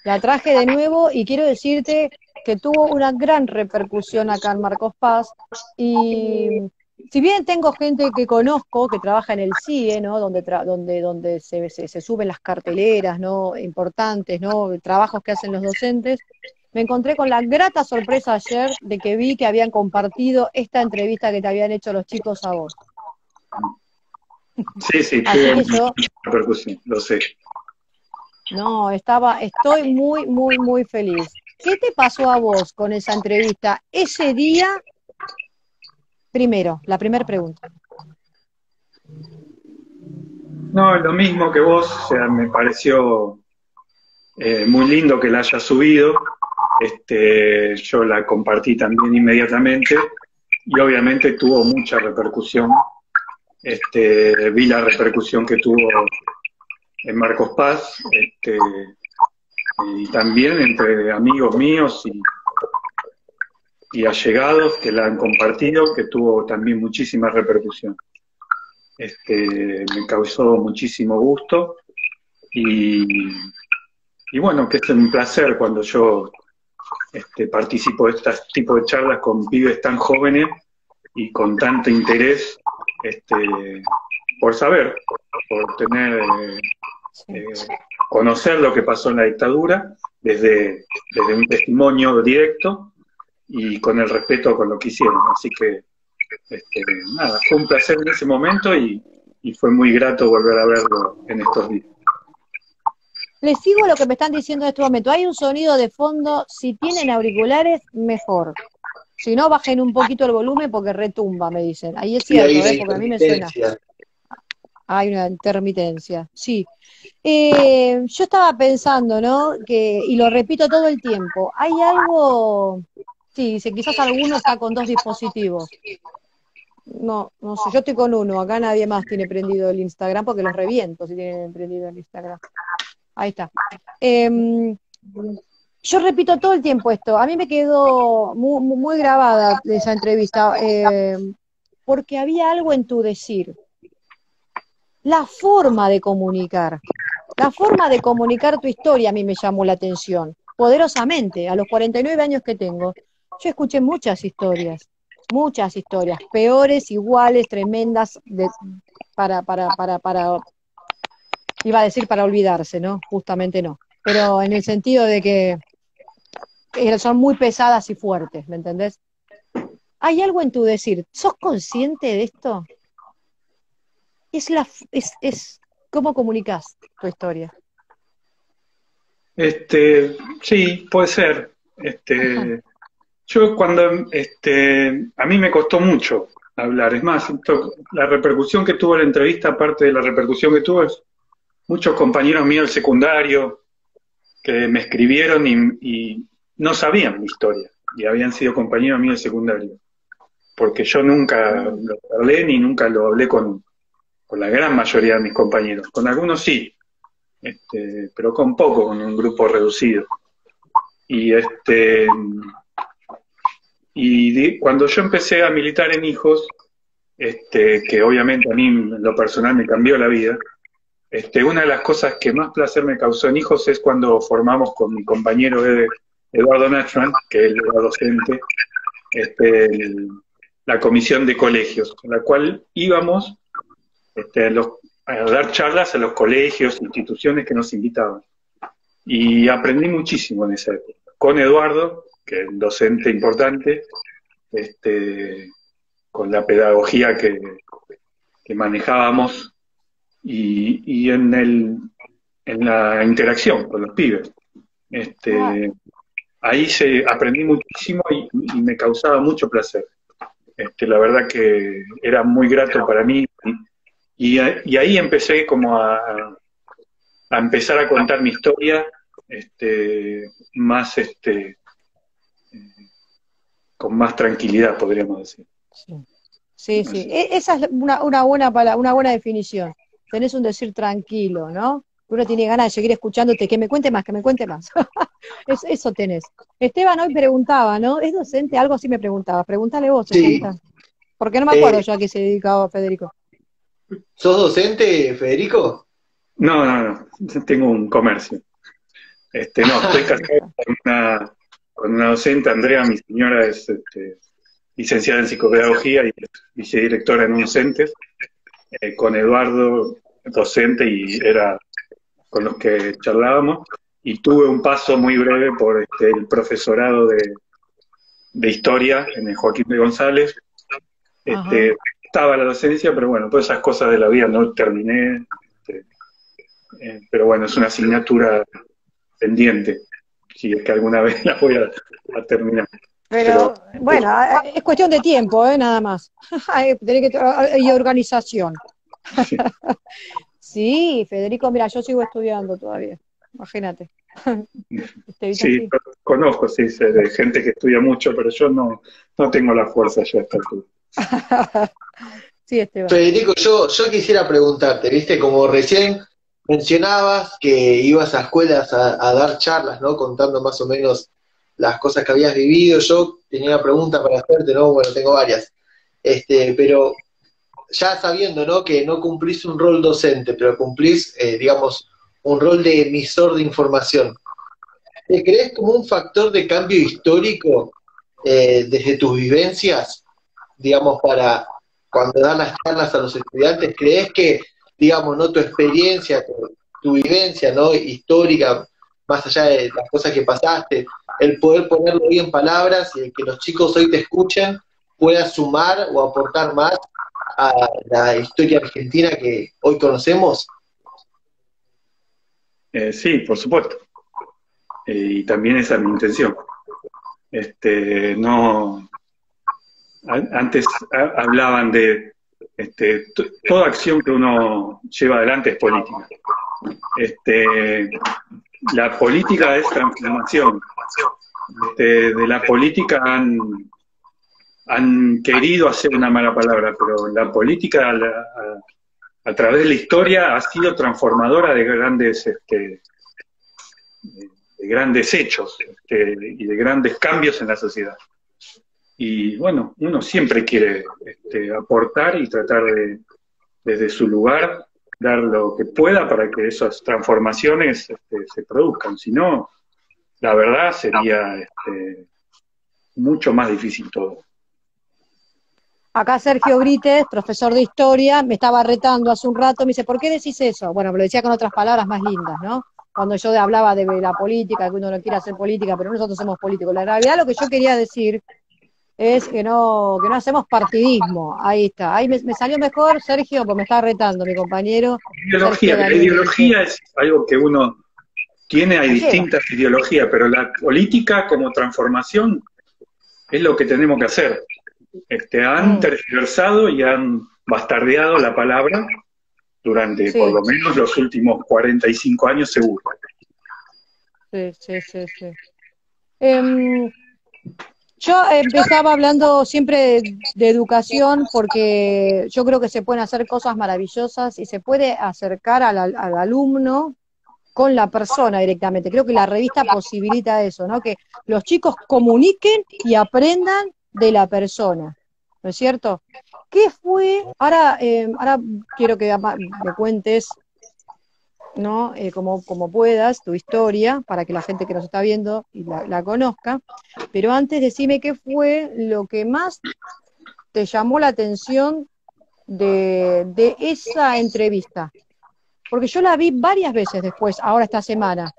La traje de nuevo y quiero decirte que tuvo una gran repercusión acá en Marcos Paz, y si bien tengo gente que conozco que trabaja en el CIE, ¿no? donde se suben las carteleras, ¿no? Importantes, ¿no? Trabajos que hacen los docentes, me encontré con la grata sorpresa ayer de que vi que habían compartido esta entrevista que te habían hecho los chicos a vos. Sí, Así que tuvo mucha repercusión, lo sé. No, estoy muy feliz. ¿Qué te pasó a vos con esa entrevista ese día? Primero, la primera pregunta. No, lo mismo que vos, o sea, me pareció muy lindo que la hayas subido. Yo la compartí también inmediatamente y obviamente tuvo mucha repercusión. Vi la repercusión que tuvo en Marcos Paz, y también entre amigos míos y allegados que la han compartido, que tuvo también muchísima repercusión. Me causó muchísimo gusto y bueno, que es un placer cuando yo participo de este tipo de charlas con pibes tan jóvenes y con tanto interés por saber, por tener, conocer lo que pasó en la dictadura desde un testimonio directo y con el respeto con lo que hicieron. Así que, nada, fue un placer en ese momento y fue muy grato volver a verlo en estos días. Les sigo lo que me están diciendo en este momento. Hay un sonido de fondo, si tienen auriculares, mejor. Si no, bajen un poquito el volumen porque retumba, me dicen. Ahí es cierto, porque a mí me suena. Hay una intermitencia, sí. Yo estaba pensando, ¿no? Y lo repito todo el tiempo, hay algo, sí, dice, quizás alguno está con dos dispositivos. No sé, yo estoy con uno, acá nadie más tiene prendido el Instagram porque los reviento si tienen prendido el Instagram. Ahí está. Yo repito todo el tiempo esto, a mí me quedó muy grabada esa entrevista. porque había algo en tu decir. La forma de comunicar tu historia a mí me llamó la atención, poderosamente. A los 49 años que tengo, yo escuché muchas historias, peores, iguales, tremendas, iba a decir para olvidarse, ¿no? Justamente no. Pero en el sentido de que son muy pesadas y fuertes, ¿me entendés? Hay algo en tu decir. ¿Sos consciente de esto? Es cómo comunicás tu historia. Sí, puede ser. Yo cuando, a mí me costó mucho hablar. Es más, la repercusión que tuvo la entrevista, aparte de la repercusión que tuvo, es muchos compañeros míos del secundario que me escribieron y no sabían mi historia, y habían sido compañeros míos del secundario, porque yo nunca lo hablé ni nunca lo hablé con la gran mayoría de mis compañeros. Con algunos sí, pero con poco, con un grupo reducido. Y cuando yo empecé a militar en Hijos, que obviamente a mí en lo personal me cambió la vida, una de las cosas que más placer me causó en Hijos es cuando formamos con mi compañero Eduardo Nachman, que él era docente, la comisión de colegios, en la cual íbamos a dar charlas a los colegios, instituciones que nos invitaban. Y aprendí muchísimo en esa época. Con Eduardo, que es un docente importante, con la pedagogía que manejábamos y en la interacción con los pibes. Ahí aprendí muchísimo y me causaba mucho placer. La verdad que era muy grato para mí. Y ahí empecé como a empezar a contar mi historia más con más tranquilidad, podríamos decir. Sí. Esa es una buena definición. Tenés un decir tranquilo, ¿no? Uno tiene ganas de seguir escuchándote, que me cuente más. Eso tenés. Esteban hoy preguntaba, ¿no? ¿Es docente? Algo así me preguntaba. Pregúntale vos, Sí. Porque no me acuerdo yo a qué se dedicaba Federico. ¿Sos docente, Federico? No. Tengo un comercio. No, estoy casado con una docente, Andrea, mi señora es licenciada en psicopedagogía y vicedirectora en un CENTES, con Eduardo, docente, y era con los que charlábamos, y tuve un paso muy breve por el profesorado de historia en el Joaquín de González. Estaba la docencia, pero bueno, todas esas cosas de la vida no terminé, pero bueno, es una asignatura pendiente, si es que alguna vez la voy a terminar. Pero bueno, es cuestión de tiempo, nada más. Y organización. Sí, Federico, mira, yo sigo estudiando todavía, imagínate. Sí, conozco, sí, de gente que estudia mucho, pero yo no tengo la fuerza ya a esta altura. Sí, Esteban. Federico, yo quisiera preguntarte, ¿viste? Como recién mencionabas que ibas a escuelas a dar charlas, ¿no? Contando más o menos las cosas que habías vivido. Yo tenía una pregunta para hacerte, ¿no? Bueno, tengo varias. Pero ya sabiendo, ¿no? Que no cumplís un rol docente, pero cumplís, digamos, un rol de emisor de información. ¿Te crees como un factor de cambio histórico desde tus vivencias, digamos, para cuando das las charlas a los estudiantes? ¿Crees que, digamos, no tu experiencia, tu vivencia, ¿no? Histórica, más allá de las cosas que pasaste, el poder ponerlo hoy en palabras y el que los chicos hoy te escuchen, pueda sumar o aportar más a la historia argentina que hoy conocemos? Sí, por supuesto. Y también esa es mi intención. Antes hablaban de toda acción que uno lleva adelante es política. La política es transformación. De la política han querido hacer una mala palabra, pero la política a través de la historia ha sido transformadora de grandes hechos y de grandes cambios en la sociedad. Y bueno, uno siempre quiere aportar y tratar de, desde su lugar, dar lo que pueda para que esas transformaciones se produzcan. Si no, la verdad sería mucho más difícil todo. Acá Sergio Brites, profesor de historia, me estaba retando hace un rato, me dice, ¿por qué decís eso? Bueno, me lo decía con otras palabras más lindas, ¿no? Cuando yo hablaba de la política, que uno no quiere hacer política, pero nosotros somos políticos. La realidad lo que yo quería decir es que no hacemos partidismo. Ahí está. Ahí me salió mejor, Sergio, pues me está retando mi compañero. Ideología, Sergio la Daniel ideología Brites. es algo que uno tiene, hay La lleva. distintas ideologías, pero la política como transformación es lo que tenemos que hacer. Han Mm, tergiversado y han bastardeado la palabra durante por sí, lo menos los últimos 45 años seguro. sí, sí, sí, sí. Em, Yo empezaba hablando siempre de educación porque yo creo que se pueden hacer cosas maravillosas y se puede acercar al alumno con la persona directamente. Creo que la revista posibilita eso, ¿no? Que los chicos comuniquen y aprendan de la persona, ¿no es cierto? ¿Qué fue? Ahora quiero que me cuentes, ¿no? Como puedas, tu historia, para que la gente que nos está viendo y la conozca. Pero antes decime qué fue lo que más te llamó la atención de esa entrevista. Porque yo la vi varias veces después, ahora esta semana.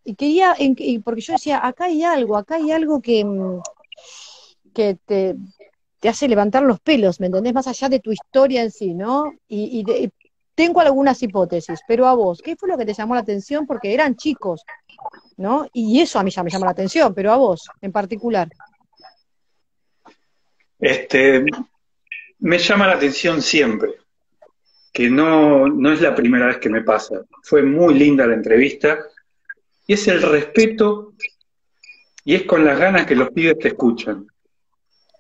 Y quería, porque yo decía, acá hay algo que te hace levantar los pelos, ¿me entendés? Más allá de tu historia en sí, ¿no? Tengo algunas hipótesis, pero a vos, ¿qué fue lo que te llamó la atención? Porque eran chicos, ¿no? Y eso a mí ya me llamó la atención, pero a vos en particular. Este, Me llama la atención siempre, que no es la primera vez que me pasa. Fue muy linda la entrevista y es el respeto y es con las ganas que los pibes te escuchan.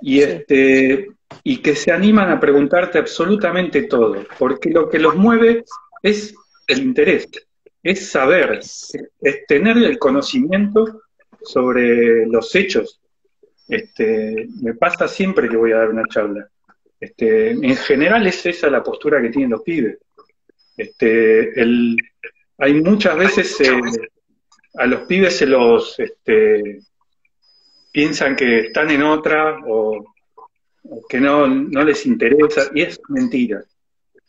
Y, Sí, y que se animan a preguntarte absolutamente todo, porque lo que los mueve es el interés, es saber, es tener el conocimiento sobre los hechos. Me pasa siempre que voy a dar una charla. En general es esa la postura que tienen los pibes. Hay muchas veces a los pibes se los piensan que están en otra o que no les interesa, y es mentira.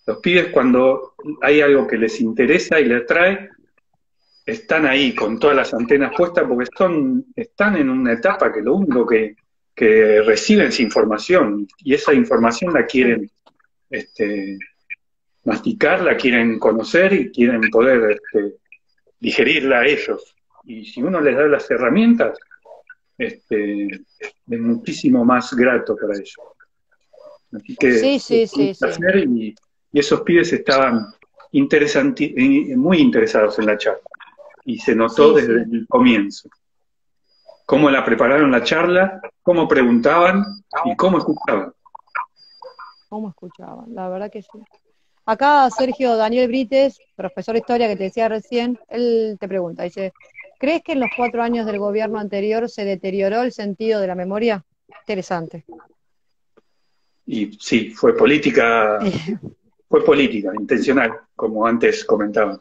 Los pibes cuando hay algo que les interesa y les atrae, están ahí con todas las antenas puestas porque están en una etapa que lo único que reciben es información, y esa información la sí, quieren masticar, la quieren conocer y quieren poder digerirla a ellos. Y si uno les da las herramientas, es muchísimo más grato para ellos. Así que sí, es sí, un sí, sí. placer y esos pibes estaban muy interesados en la charla. Y se notó Sí, desde sí. el comienzo. Cómo la prepararon la charla, cómo preguntaban y cómo escuchaban. ¿Cómo escuchaban? La verdad que sí. Acá Sergio Daniel Brites, profesor de historia que te decía recién, él te pregunta, dice, ¿crees que en los 4 años del gobierno anterior se deterioró el sentido de la memoria? Interesante. Y sí, fue política, intencional, como antes comentaban,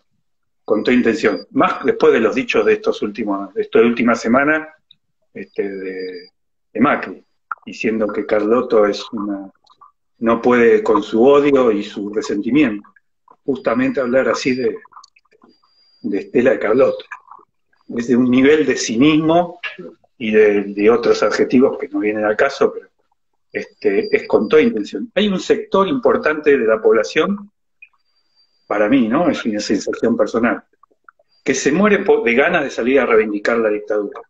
con toda intención. Más después de los dichos de de esta última semana, de Macri, diciendo que Carlotto no puede con su odio y su resentimiento. Justamente hablar así de Estela de Carlotto. Es de un nivel de cinismo y de otros adjetivos que no vienen al caso, pero es con toda intención. Hay un sector importante de la población, para mí, ¿no? Es una sensación personal, que se muere de ganas de salir a reivindicar la dictadura.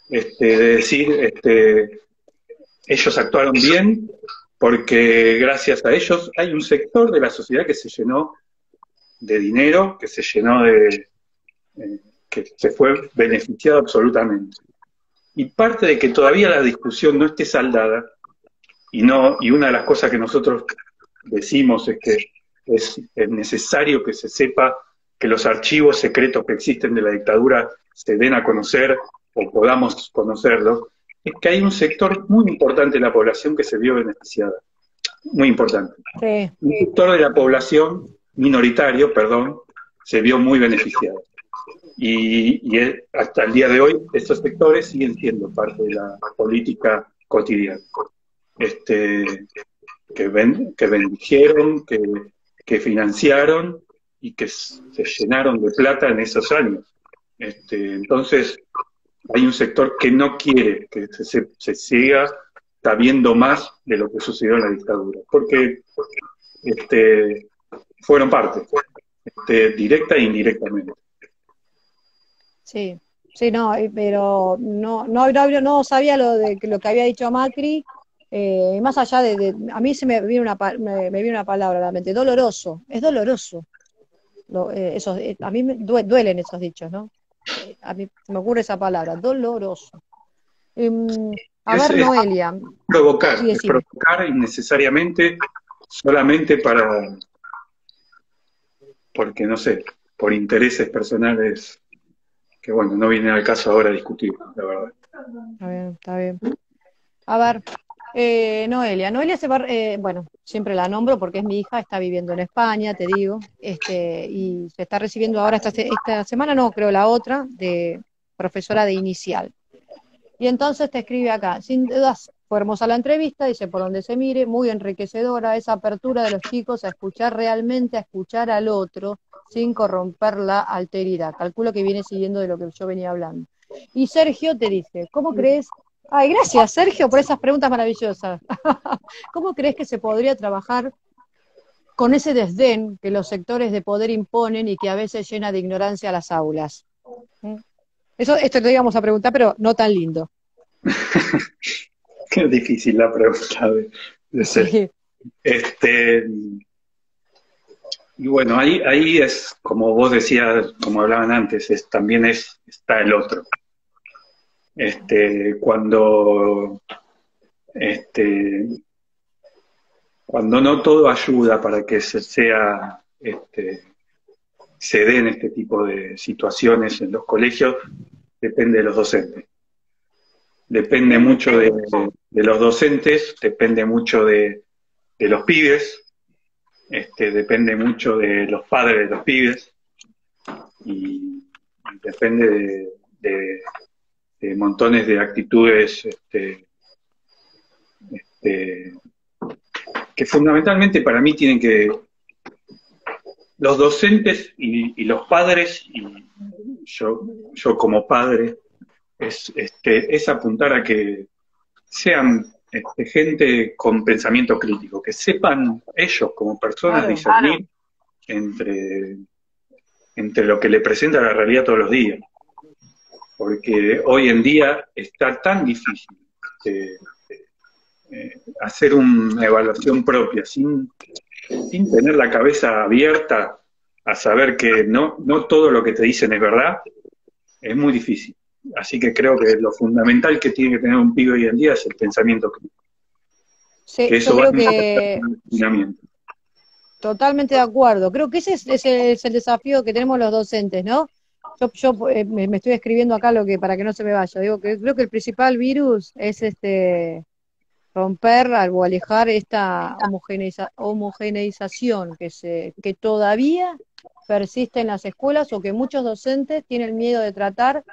De decir, ellos actuaron bien porque gracias a ellos hay un sector de la sociedad que se llenó de dinero, que se llenó que se fue beneficiado absolutamente. Y parte de que todavía la discusión no esté saldada, y una de las cosas que nosotros decimos es que es necesario que se sepa que los archivos secretos que existen de la dictadura se den a conocer o podamos conocerlos, es que hay un sector muy importante de la población que se vio beneficiada, muy importante. Sí. Un sector de la población minoritario, perdón, se vio muy beneficiado. Y hasta el día de hoy, estos sectores siguen siendo parte de la política cotidiana. Que bendijeron, que financiaron y que se llenaron de plata en esos años. Entonces, hay un sector que no quiere que se siga sabiendo más de lo que sucedió en la dictadura, porque fueron parte, directa e indirectamente. Sí, sí, no, pero no sabía lo que había dicho Macri, más allá a mí se me viene me viene una palabra a la mente, doloroso, es doloroso. A mí me duelen esos dichos, ¿no? A mí se me ocurre esa palabra, doloroso. A ver, Es Noelia. provocar, Sí, es provocar innecesariamente, solamente porque no sé, por intereses personales que bueno, no viene al caso ahora discutir, la verdad. Está bien, está bien. A ver, Noelia. Noelia se va, bueno, siempre la nombro porque es mi hija, está viviendo en España, te digo, y se está recibiendo ahora esta semana, no, creo la otra, de profesora de inicial. Y entonces te escribe acá, sin dudas fue hermosa la entrevista, dice por donde se mire, muy enriquecedora esa apertura de los chicos a escuchar realmente, a escuchar al otro, sin corromper la alteridad. Calculo que viene siguiendo de lo que yo venía hablando. Y Sergio te dice, ¿cómo crees? Ay, gracias Sergio por esas preguntas maravillosas. ¿Cómo crees que se podría trabajar con ese desdén que los sectores de poder imponen y que a veces llena de ignorancia a las aulas? Esto te íbamos a preguntar, pero no tan lindo. Qué difícil la pregunta de ser. Sí. Y bueno, ahí es, como vos decías, como hablaban antes, también está el otro. Cuando no todo ayuda para que se den este tipo de situaciones en los colegios, depende de los docentes. Depende mucho de los docentes, depende mucho de los pibes, depende mucho de los padres de los pibes y depende de montones de actitudes que fundamentalmente para mí tienen que los docentes y los padres, y yo como padre, es apuntar a que sean gente con pensamiento crítico, que sepan ellos como personas discernir entre lo que le presenta la realidad todos los días. Porque hoy en día está tan difícil hacer una evaluación propia sin tener la cabeza abierta a saber que no todo lo que te dicen es verdad, es muy difícil. Así que creo que lo fundamental que tiene que tener un pibe hoy en día es el pensamiento crítico. Sí, que eso yo va creo que totalmente de acuerdo. Creo que ese es el desafío que tenemos los docentes, ¿no? Yo me estoy escribiendo acá para que no se me vaya. Digo que creo que el principal virus es romper o alejar esta homogeneización que todavía persiste en las escuelas o que muchos docentes tienen miedo de tratar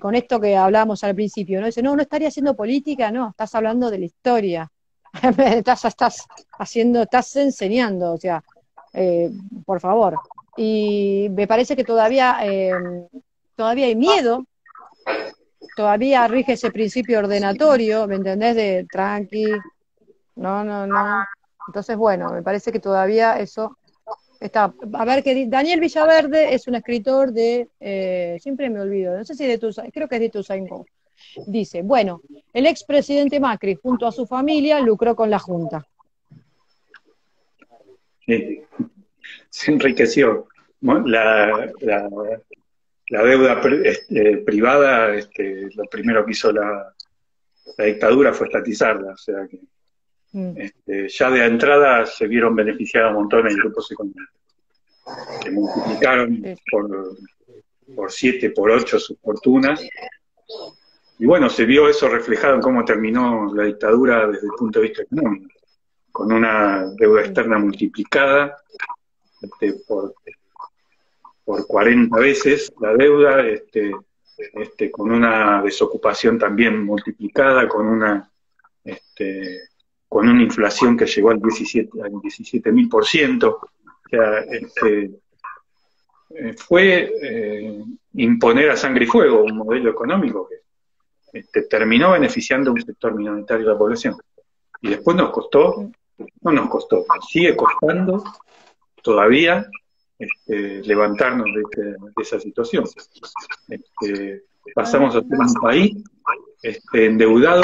con esto que hablábamos al principio, ¿no? Dice, no estaría haciendo política, no, estás hablando de la historia. estás enseñando, o sea, por favor. Y me parece que todavía hay miedo, todavía rige ese principio ordenatorio, ¿me entendés? De tranqui, no. Entonces, bueno, me parece que todavía eso está. A ver, Daniel Villaverde es un escritor siempre me olvido, no sé si creo que es de Ituzaingó. Dice, bueno, el expresidente Macri junto a su familia lucró con la Junta. Sí. Se enriqueció. La deuda privada, lo primero que hizo la dictadura fue estatizarla, o sea que ya de entrada se vieron beneficiados montones de grupos económicos que multiplicaron por 7, por 8 sus fortunas Y bueno, se vio eso reflejado en cómo terminó la dictadura desde el punto de vista económico, con una deuda externa multiplicada por 40 veces la deuda, con una desocupación también multiplicada, con una inflación que llegó al 17.000%. O sea, fue imponer a sangre y fuego un modelo económico que terminó beneficiando a un sector minoritario de la población. Y después nos costó, nos sigue costando todavía levantarnos de esa situación. Pasamos a ser un país endeudado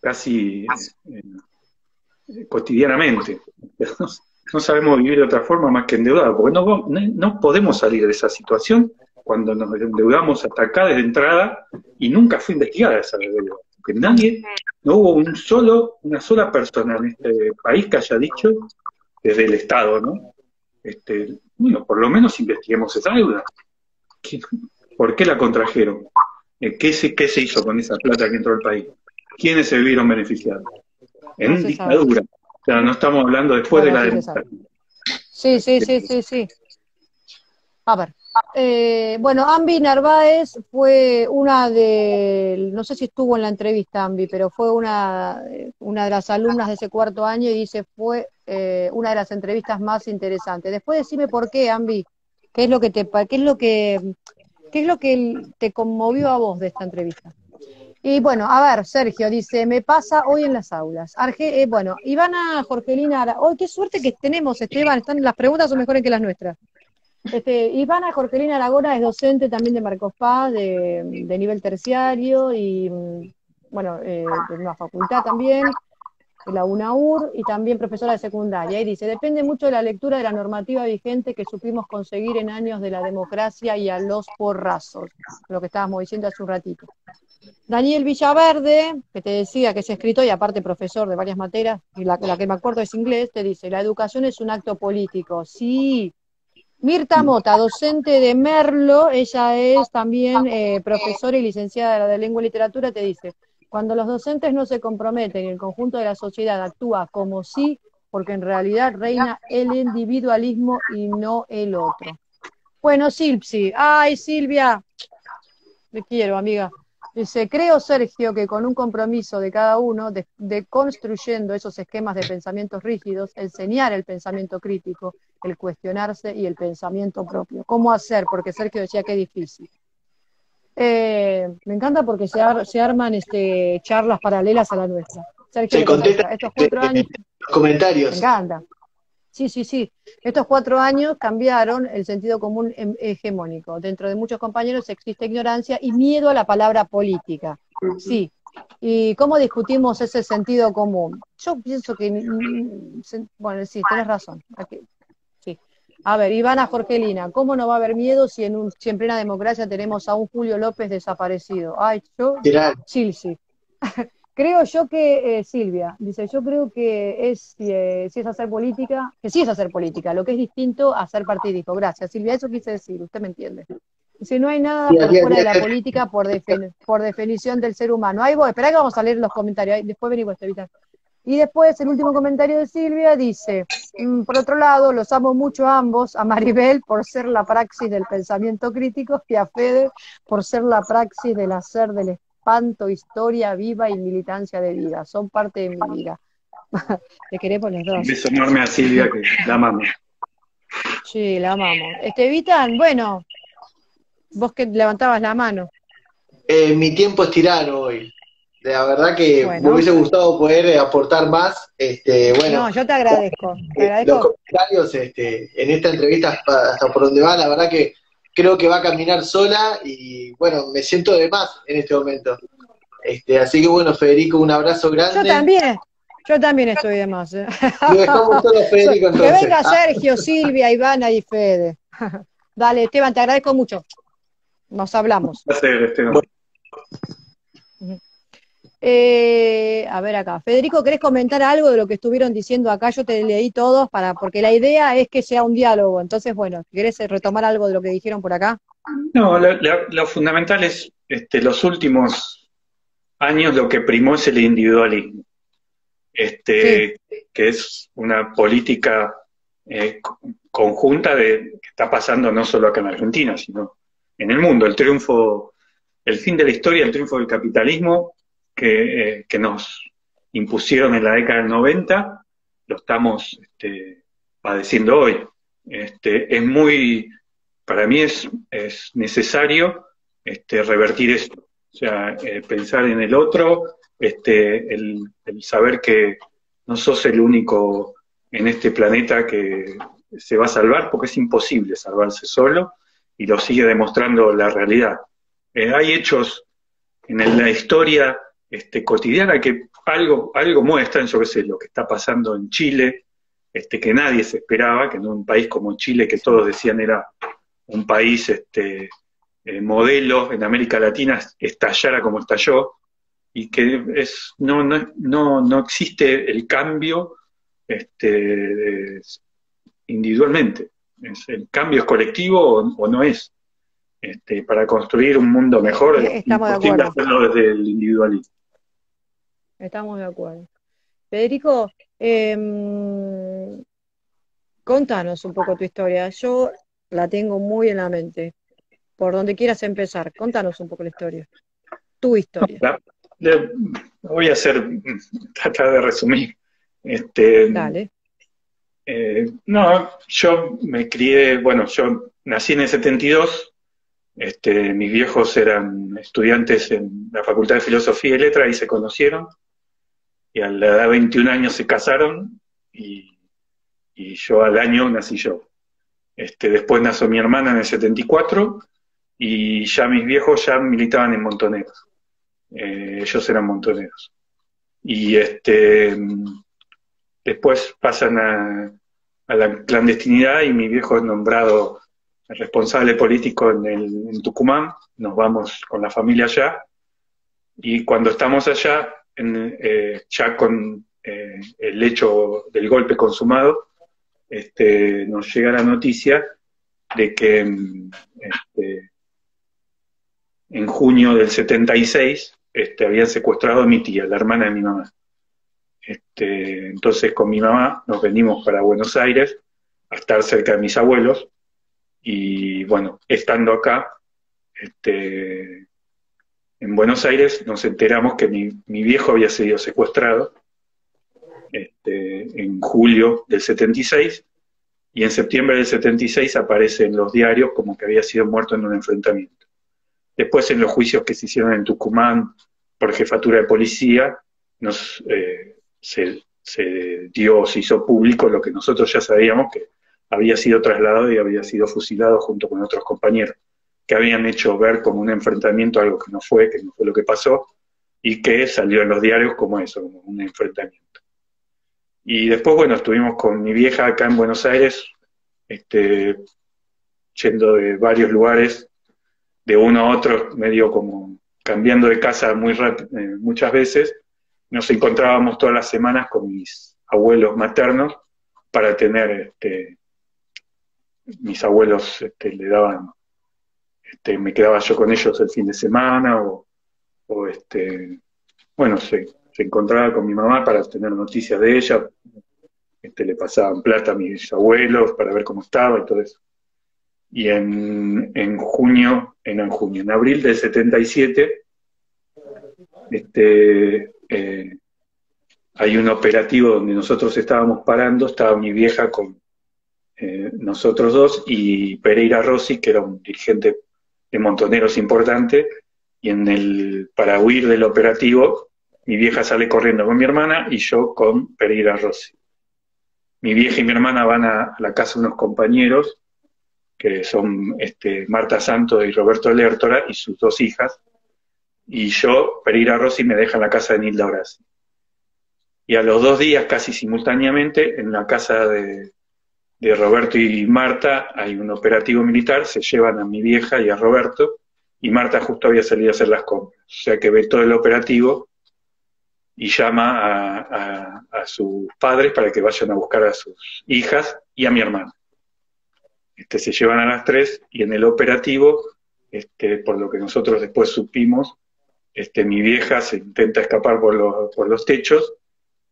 casi cotidianamente. No sabemos vivir de otra forma más que endeudados, porque no podemos salir de esa situación cuando nos endeudamos hasta acá desde entrada y nunca fue investigada esa deuda. Porque no hubo una sola persona en este país que haya dicho, desde el Estado, ¿no? Bueno, por lo menos investiguemos esa deuda. ¿Por qué la contrajeron? ¿Qué se hizo con esa plata que entró al país? ¿Quiénes se vieron beneficiados? En dictadura. O sea, no estamos hablando después de la democracia. Sí. A ver. Bueno, Ambi Narváez fue una no sé si estuvo en la entrevista Ambi, pero fue una de las alumnas de ese cuarto año y dice fue una de las entrevistas más interesantes. Después decime por qué, Ambi, qué es lo que te conmovió a vos de esta entrevista. Y bueno, a ver, Sergio dice, me pasa hoy en las aulas. Bueno, Ivana Jorgelina, hoy qué suerte que tenemos, Esteban, las preguntas son mejores que las nuestras. Ivana Jorgelina Aragona es docente también de Marcos Paz, de nivel terciario, y bueno, de una facultad también, de la UNAUR, y también profesora de secundaria. Y dice, depende mucho de la lectura de la normativa vigente que supimos conseguir en años de la democracia y a los porrazos, lo que estábamos diciendo hace un ratito. Daniel Villaverde, que te decía que es escritor y aparte profesor de varias materias, y la que me acuerdo es inglés, te dice, la educación es un acto político. Sí. Mirta Mota, docente de Merlo, ella es también profesora y licenciada de Lengua y Literatura, te dice, cuando los docentes no se comprometen y el conjunto de la sociedad actúa como sí, porque en realidad reina el individualismo y no el otro. Bueno, Silpsi, ay Silvia, te quiero, amiga. Dice, creo, Sergio, que con un compromiso de cada uno, de construyendo esos esquemas de pensamientos rígidos, enseñar el pensamiento crítico, el cuestionarse y el pensamiento propio. ¿Cómo hacer? Porque Sergio decía que es difícil. Me encanta porque se arman charlas paralelas a la nuestra. Sergio, se contesta estos 4 años. Los comentarios. Me encanta. Sí. Estos 4 años cambiaron el sentido común hegemónico. Dentro de muchos compañeros existe ignorancia y miedo a la palabra política. Sí. ¿Y cómo discutimos ese sentido común? Yo pienso que, bueno, sí, tenés razón. Sí. A ver, Ivana Jorgelina, ¿cómo no va a haber miedo si en plena democracia tenemos a un Julio López desaparecido? Ay, sí. Creo yo que, Silvia, dice, yo creo que si es hacer política, que sí es hacer política, lo que es distinto a ser partidismo. Gracias, Silvia, eso quise decir, usted me entiende. Dice, no hay nada por fuera de la política por definición del ser humano. Ahí voy, esperá que vamos a leer los comentarios, después venimos a evitar. Y después, el último comentario de Silvia dice, por otro lado, los amo mucho a ambos, a Maribel por ser la praxis del pensamiento crítico y a Fede por ser la praxis del hacer del espanto, historia viva y militancia de vida. Son parte de mi vida. Te queremos los dos. Un beso enorme a Silvia, que la amamos. Sí, la amamos. Vitan, bueno, vos que levantabas la mano. Mi tiempo es tirano hoy. La verdad que me hubiese gustado poder aportar más. Bueno, no, yo te agradezco. Los comentarios en esta entrevista hasta por donde va, la verdad que creo que va a caminar sola y bueno, me siento de más en este momento. Así que bueno, Federico, un abrazo grande. Yo también estoy de más. Lo dejamos todos, Federico, entonces. Que venga Sergio, Silvia, Ivana y Fede. Dale, Esteban, te agradezco mucho. Nos hablamos. Un placer, Esteban. A ver acá. Federico, ¿querés comentar algo de lo que estuvieron diciendo acá? Yo te leí todos porque la idea es que sea un diálogo. Entonces, bueno, ¿querés retomar algo de lo que dijeron por acá? No, lo fundamental es, los últimos años lo que primó es el individualismo, Sí, que es una política conjunta que está pasando no solo acá en Argentina, sino en el mundo. El fin de la historia, el triunfo del capitalismo que nos impusieron en la década del 90, lo estamos padeciendo hoy. Para mí es necesario revertir esto. O sea, pensar en el otro, el saber que no sos el único en este planeta que se va a salvar, porque es imposible salvarse solo, y lo sigue demostrando la realidad. Hay hechos en la historia cotidiana que algo muestran, yo qué sé, lo que está pasando en Chile, que nadie se esperaba, que en un país como Chile, que todos decían era un país modelo en América Latina, estallara como estalló, y que no existe el cambio individualmente. El cambio es colectivo o no es. Para construir un mundo mejor es estamos de imposible acuerdo. hacerlo desde el individualismo. Estamos de acuerdo. Federico, contanos un poco tu historia. Yo la tengo muy en la mente. Por donde quieras empezar, contanos un poco la historia. Tu historia. La- le- Voy a tratar de resumir. Este, Dale. no, yo me crié, bueno, yo nací en el 72. Mis viejos eran estudiantes en la Facultad de Filosofía y Letras y se conocieron, y a la edad de 21 años se casaron, y yo al año nací yo. Después nació mi hermana en el 74, y ya mis viejos ya militaban en Montoneros. Ellos eran montoneros. Y después pasan a la clandestinidad, y mi viejo es nombrado responsable político en Tucumán. Nos vamos con la familia allá, y cuando estamos allá, ya con el hecho del golpe consumado, nos llega la noticia de que en junio del 76 habían secuestrado a mi tía, la hermana de mi mamá. Entonces con mi mamá nos venimos para Buenos Aires a estar cerca de mis abuelos, y bueno, estando acá, en Buenos Aires nos enteramos que mi viejo había sido secuestrado en julio del 76, y en septiembre del 76 aparece en los diarios como que había sido muerto en un enfrentamiento. Después, en los juicios que se hicieron en Tucumán por jefatura de policía, se hizo público lo que nosotros ya sabíamos, que había sido trasladado y había sido fusilado junto con otros compañeros, que habían hecho ver como un enfrentamiento algo que no fue lo que pasó, y que salió en los diarios como eso, como un enfrentamiento. Y después, bueno, estuvimos con mi vieja acá en Buenos Aires, yendo de varios lugares, de uno a otro, medio como cambiando de casa muy rápido, muchas veces. Nos encontrábamos todas las semanas con mis abuelos maternos para tener, mis abuelos le daban, me quedaba yo con ellos el fin de semana, o bueno, se encontraba con mi mamá para tener noticias de ella, le pasaban plata a mis abuelos para ver cómo estaba y todo eso. Y en abril del 77, hay un operativo donde nosotros estábamos parando, estaba mi vieja con nosotros dos, y Pereira Rossi, que era un dirigente de Montoneros importante, y para huir del operativo, mi vieja sale corriendo con mi hermana y yo con Pereira Rossi. Mi vieja y mi hermana van a la casa de unos compañeros, que son Marta Santos y Roberto Lertora, y sus dos hijas, y yo, Pereira Rossi, me deja en la casa de Nilda Horaci. Y a los 2 días, casi simultáneamente, en la casa de Roberto y Marta hay un operativo militar, se llevan a mi vieja y a Roberto, y Marta justo había salido a hacer las compras. O sea que ve todo el operativo, y llama a sus padres para que vayan a buscar a sus hijas y a mi hermana. Se llevan a las tres y en el operativo, por lo que nosotros después supimos, mi vieja se intenta escapar por los techos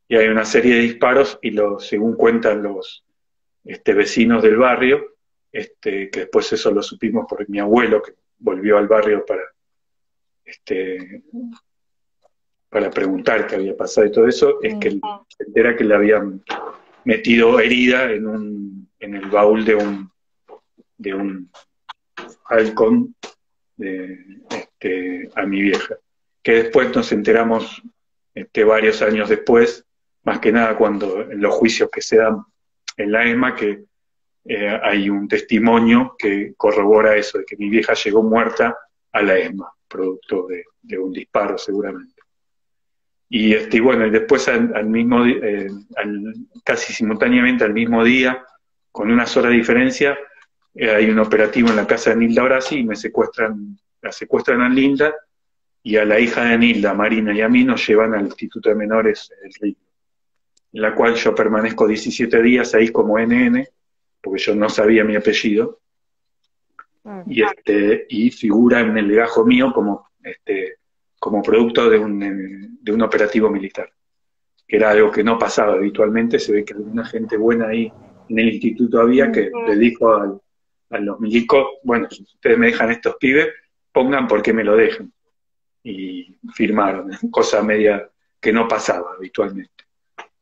y hay una serie de disparos y según cuentan los vecinos del barrio, que después eso lo supimos por mi abuelo que volvió al barrio para preguntar qué había pasado y todo eso, es que se entera que le habían metido herida en el baúl de un halcón a mi vieja, que después nos enteramos varios años después, más que nada cuando en los juicios que se dan en la ESMA, que hay un testimonio que corrobora eso, de que mi vieja llegó muerta a la ESMA, producto de un disparo seguramente. Y bueno, y después casi simultáneamente al mismo día, con unas horas de diferencia, hay un operativo en la casa de Nilda Brasi y la secuestran a Nilda y a la hija de Nilda, Marina, y a mí nos llevan al Instituto de Menores El Río, en la cual yo permanezco 17 días ahí como NN, porque yo no sabía mi apellido, y figura en el legajo mío como producto de un operativo militar, que era algo que no pasaba habitualmente. Se ve que alguna gente buena ahí en el instituto había que le dijo a los milicos, bueno, si ustedes me dejan estos pibes, pongan por qué me lo dejan. Y firmaron, cosa media que no pasaba habitualmente.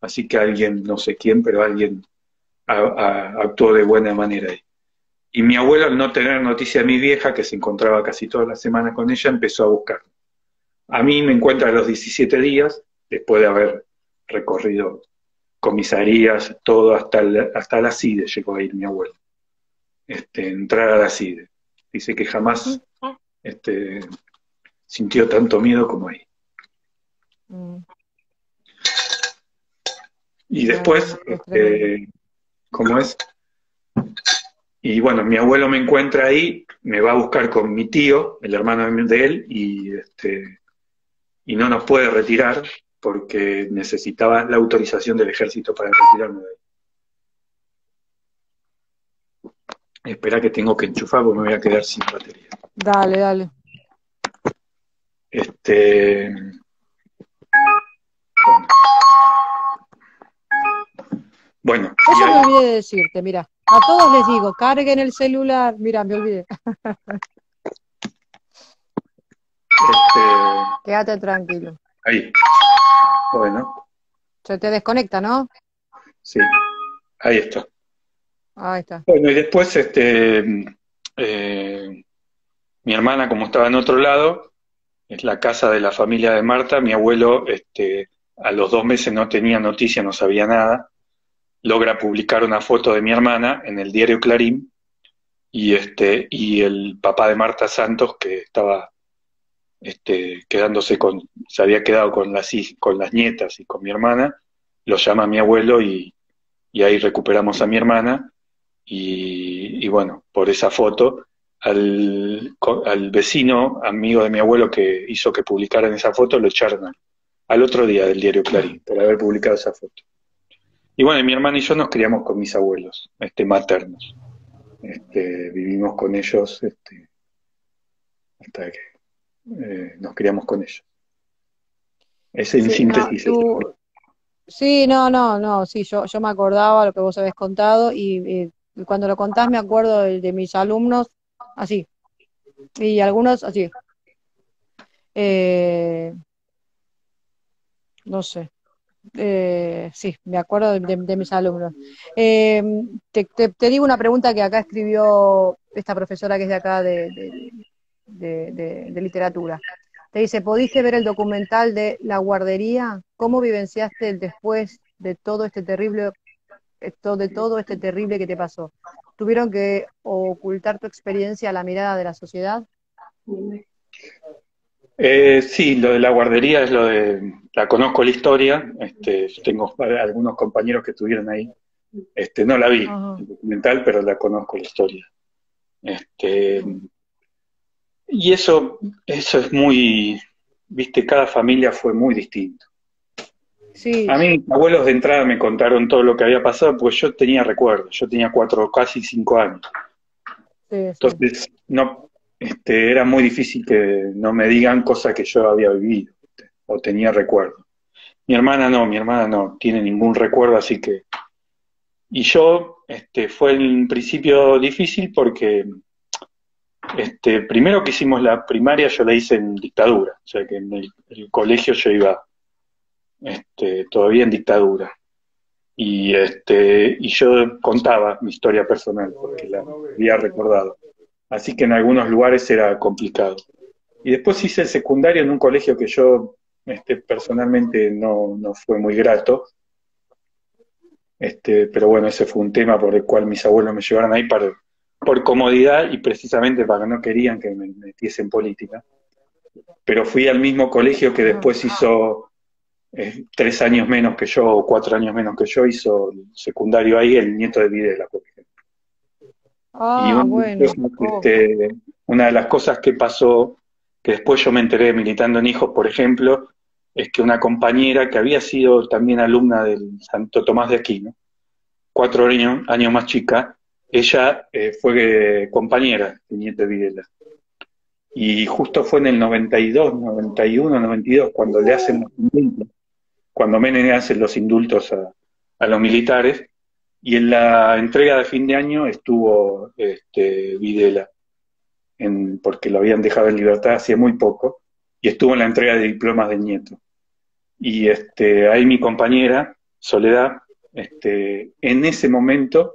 Así que alguien, no sé quién, pero alguien actuó de buena manera ahí. Y mi abuelo, al no tener noticia de mi vieja, que se encontraba casi toda la semana con ella, empezó a buscar. A mí me encuentra a los 17 días, después de haber recorrido comisarías, todo, hasta la CIDE llegó a ir mi abuelo. Entrar a la CIDE. Dice que jamás sintió tanto miedo como ahí. Y después, ¿cómo es? Y bueno, mi abuelo me encuentra ahí, me va a buscar con mi tío, el hermano de él, y no nos puede retirar porque necesitaba la autorización del ejército para retirarme de ahí. Espera que tengo que enchufar porque me voy a quedar sin batería. Dale. Bueno. Eso me olvidé de decirte, mira. A todos les digo, carguen el celular. Mira, me olvidé. Quédate tranquilo. Ahí. Bueno. Se te desconecta, ¿no? Sí. Ahí está. Ahí está. Bueno, y después mi hermana, como estaba en otro lado, es la casa de la familia de Marta, mi abuelo a los 2 meses no tenía noticia, no sabía nada, logra publicar una foto de mi hermana en el diario Clarín, y el papá de Marta Santos, que estaba se había quedado con las nietas y con mi hermana, lo llama a mi abuelo y ahí recuperamos a mi hermana, y bueno, por esa foto, al vecino, amigo de mi abuelo que hizo que publicaran esa foto, lo echaron al otro día del diario Clarín, por haber publicado esa foto. Y bueno, mi hermana y yo nos criamos con mis abuelos, maternos. Vivimos con ellos hasta que nos criamos con ellos. Es en síntesis. Sí, no, sí, yo me acordaba lo que vos habías contado y cuando lo contás me acuerdo de mis alumnos así, y algunos así. No sé. Sí, me acuerdo de mis alumnos. Te digo una pregunta que acá escribió esta profesora que es de acá de literatura. Te dice, ¿pudiste ver el documental de La Guardería? ¿Cómo vivenciaste el después de todo este terrible que te pasó? ¿Tuvieron que ocultar tu experiencia a la mirada de la sociedad? Sí, lo de La Guardería es la conozco la historia, tengo algunos compañeros que estuvieron ahí, no la vi, el documental, pero la conozco la historia. Y eso es muy, viste, cada familia fue muy distinto. Sí, A mí mis abuelos de entrada me contaron todo lo que había pasado, pues yo tenía recuerdos, yo tenía 4, casi 5 años. sí, sí. Entonces, no, era muy difícil que no me digan cosas que yo había vivido, o tenía recuerdos. Mi hermana no tiene ningún recuerdo, así que... Y yo, fue en principio difícil porque, primero que hicimos la primaria, yo la hice en dictadura, o sea que en el colegio yo iba, todavía en dictadura. Y yo contaba mi historia personal, porque la había recordado. Así que en algunos lugares era complicado. Y después hice el secundario en un colegio que yo, personalmente no fue muy grato, pero bueno, ese fue un tema por el cual mis abuelos me llevaron ahí por comodidad y precisamente para que no querían que me metiese en política. Pero fui al mismo colegio que Ah, después hizo 3 años menos que yo, o 4 años menos que yo, hizo el secundario ahí, el nieto de Videla, por ejemplo. Y ah, bueno. Oh, una de las cosas que pasó, que después yo me enteré militando en Hijos, por ejemplo, es que una compañera que había sido también alumna del Santo Tomás de Aquino, 4 años más chica, ella fue compañera de Nieto de Videla. Y justo fue en el 92, 91, 92, cuando le hacen los indultos, cuando Menem hace los indultos a los militares, y en la entrega de fin de año estuvo Videla, porque lo habían dejado en libertad hacía muy poco, y estuvo en la entrega de diplomas del nieto. Y ahí mi compañera, Soledad, en ese momento,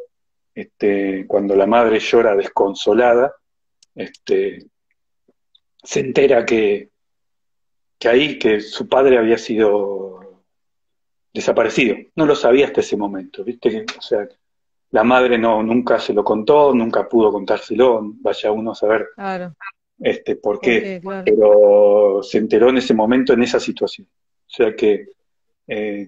cuando la madre llora desconsolada, se entera que su padre había sido desaparecido. No lo sabía hasta ese momento, ¿viste? O sea, la madre nunca se lo contó, nunca pudo contárselo, vaya uno a saber claro. por ¿Por qué, qué? Claro. pero se enteró en ese momento, en esa situación. O sea que, eh,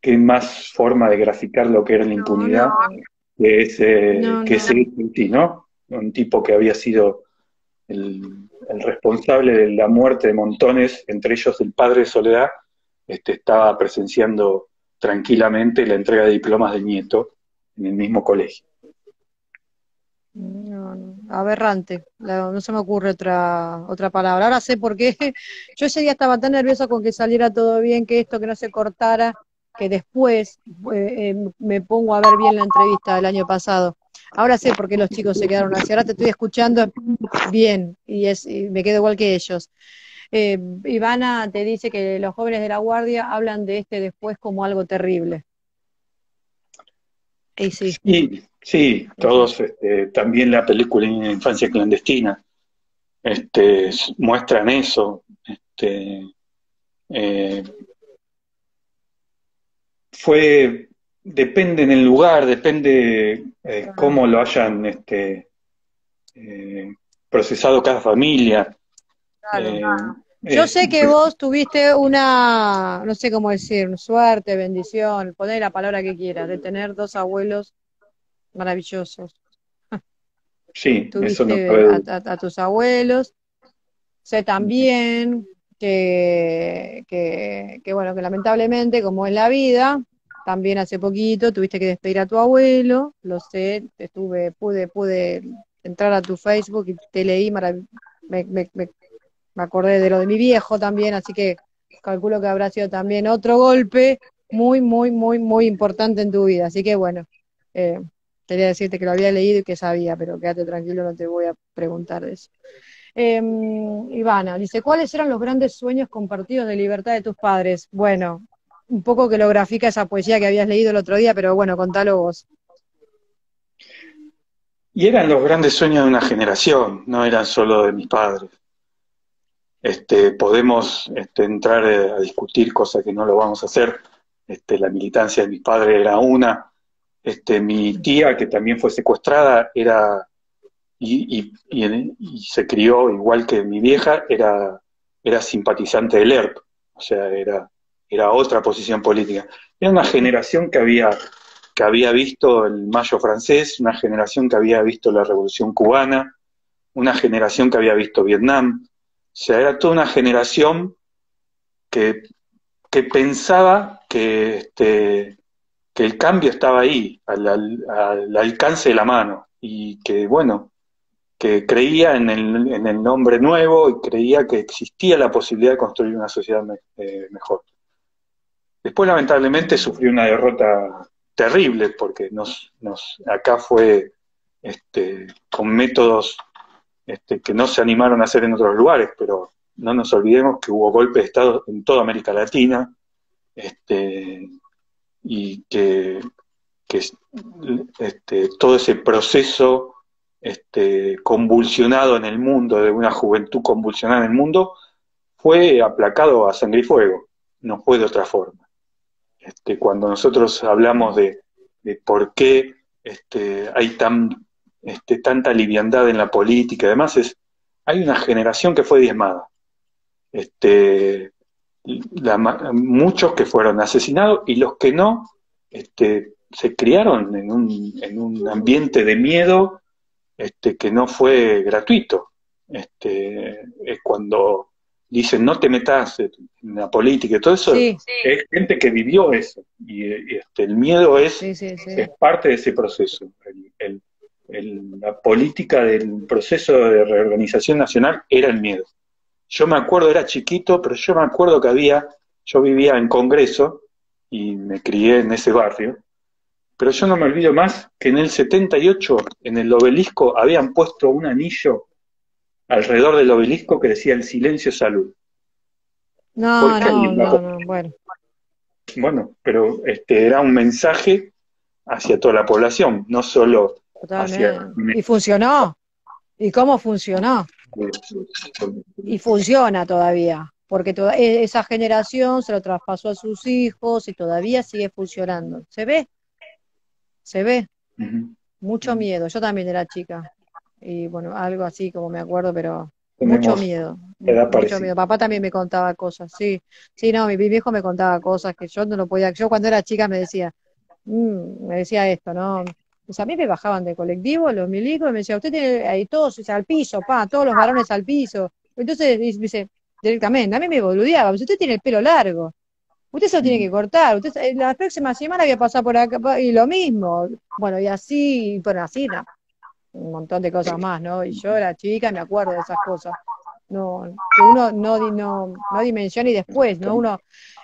qué más forma de graficar lo que era la No, impunidad no, no, que ese no. hecho en sí, ¿no? Un tipo que había sido el responsable de la muerte de montones, entre ellos el padre de Soledad, estaba presenciando tranquilamente la entrega de diplomas del nieto en el mismo colegio. No, no. Aberrante. No se me ocurre otra palabra. Ahora sé por qué. Yo ese día estaba tan nerviosa con que saliera todo bien, que esto que no se cortara, que después me pongo a ver bien la entrevista del año pasado. Ahora sé por qué los chicos se quedaron así. Ahora te estoy escuchando bien y me quedo igual que ellos. Ivana te dice que los jóvenes de la Guardia hablan de este después como algo terrible. Y sí, Y sí, y sí. todos, también la película Infancia Clandestina, muestran eso. Eh, depende en el lugar, depende Claro. cómo lo hayan eh, procesado cada familia. Claro. Eh, Yo eh, sé que vos tuviste una, no sé cómo decir, suerte, bendición, poné la palabra que quieras, de tener dos abuelos maravillosos. sí, eso no Tuviste cabe duda. a tus abuelos. Sé también bueno, que lamentablemente, como es la vida, también hace poquito tuviste que despedir a tu abuelo, lo sé, pude entrar a tu Facebook y te leí, me, me, me, me acordé de lo de mi viejo también, así que calculo que habrá sido también otro golpe muy, muy, muy, muy importante en tu vida. Así que bueno, eh, quería decirte que lo había leído y que sabía, pero quédate tranquilo, no te voy a preguntar de eso. Eh, Ivana dice, ¿cuáles eran los grandes sueños compartidos de libertad de tus padres? Bueno, un poco que lo grafica esa poesía que habías leído el otro día, pero bueno, contalo vos. Y eran los grandes sueños de una generación, no eran solo de mis padres. Podemos entrar a discutir cosas que no lo vamos a hacer. La militancia de mis padres era una. Mi tía, que también fue secuestrada, y se crió igual que mi vieja, era simpatizante del ERP, o sea, era otra posición política. Era una generación que había visto el Mayo francés, una generación que había visto la Revolución cubana, una generación que había visto Vietnam. O sea, era toda una generación que que pensaba que el cambio estaba ahí, al alcance de la mano, y que, bueno, que creía en el nombre nuevo y creía que existía la posibilidad de construir una sociedad mejor. Después, lamentablemente, sufrió una derrota terrible, porque acá fue con métodos que no se animaron a hacer en otros lugares, pero no nos olvidemos que hubo golpes de Estado en toda América Latina, y que todo ese proceso convulsionado en el mundo, de una juventud convulsionada en el mundo, fue aplacado a sangre y fuego, no fue de otra forma. Cuando nosotros hablamos de por qué hay tanta liviandad en la política y demás, hay una generación que fue diezmada. Muchos que fueron asesinados y los que no, se criaron en un ambiente de miedo que no fue gratuito. Es cuando dicen no te metas en la política y todo eso, Sí, es gente que vivió eso. Y el miedo sí, sí, es parte de ese proceso. La política del proceso de reorganización nacional era el miedo. Yo me acuerdo, era chiquito, pero yo me acuerdo que yo vivía en Congreso y me crié en ese barrio, pero yo no me olvido más que en el 78, en el obelisco, habían puesto un anillo alrededor del obelisco que decía el silencio es salud. No, Porque no, no, no, bueno, bueno, pero era un mensaje hacia toda la población, no solo hacia... totalmente. Y funcionó. ¿Y cómo funcionó? Y funciona todavía, porque esa generación se lo traspasó a sus hijos y todavía sigue funcionando. Se ve, mucho miedo. Yo también era chica. Y bueno, algo así como me acuerdo, pero mucho Tenemos miedo, edad mucho miedo. parecida. Papá también me contaba cosas, sí. Sí, no, mi viejo me contaba cosas que yo no lo podía. Yo cuando era chica me decía esto, ¿no? Pues a mí me bajaban de colectivo los milicos y me decía, usted tiene ahí todos, o sea, al piso, todos los varones al piso. Entonces dice, directamente, a mí me boludeaba, pues usted tiene el pelo largo, usted se lo tiene que cortar, la próxima semana voy a pasar por acá y lo mismo. Bueno, y así, bueno, así, no, un montón de cosas más, ¿no? Y yo era chica y me acuerdo de esas cosas. No, que uno no dimensiona y después, ¿no?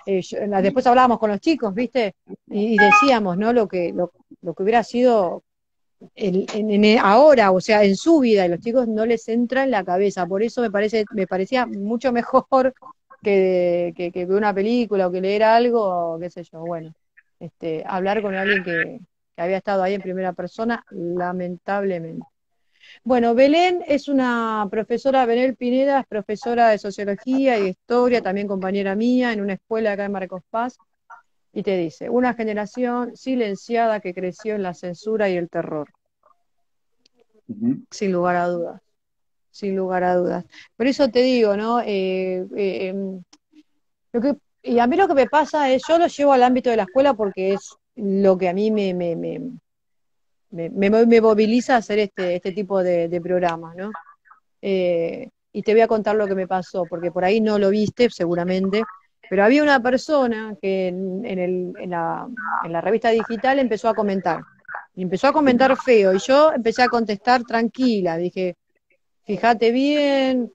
Después hablábamos con los chicos, ¿viste? Y decíamos, ¿no? Lo que hubiera sido ahora, o sea, en su vida, y los chicos no les entra en la cabeza. Por eso me parecía mucho mejor que ver una película o que leer algo, o qué sé yo, bueno, hablar con alguien que había estado ahí en primera persona, lamentablemente. Bueno, Belén es una profesora, Belén Pineda es profesora de sociología y de historia, también compañera mía en una escuela acá en Marcos Paz, y te dice, una generación silenciada que creció en la censura y el terror, sin lugar a dudas, sin lugar a dudas. Por eso te digo, ¿no? Y a mí lo que me pasa es, yo lo llevo al ámbito de la escuela porque es lo que a mí me moviliza a hacer este tipo de programas, ¿no? Y te voy a contar lo que me pasó, porque por ahí no lo viste seguramente, pero había una persona que en la revista digital y empezó a comentar feo, y yo empecé a contestar tranquila, dije, fíjate bien,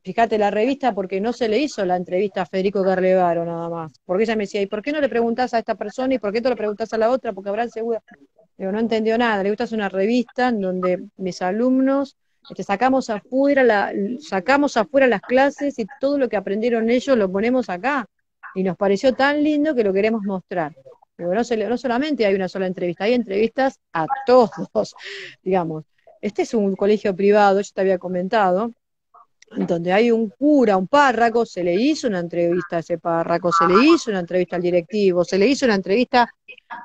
fíjate la revista, porque no se le hizo la entrevista a Federico Carlevaro nada más, porque ella me decía, ¿y por qué no le preguntás a esta persona y por qué te lo preguntás a la otra? Porque habrán seguro. Digo, no entendió nada. Le gusta hacer una revista en donde mis alumnos sacamos afuera las clases y todo lo que aprendieron ellos lo ponemos acá. Y nos pareció tan lindo que lo queremos mostrar. Digo, no solamente hay una sola entrevista, hay entrevistas a todos, digamos. Este es un colegio privado, yo te había comentado, donde hay un cura, un párroco, se le hizo una entrevista a ese párroco, se le hizo una entrevista al directivo, se le hizo una entrevista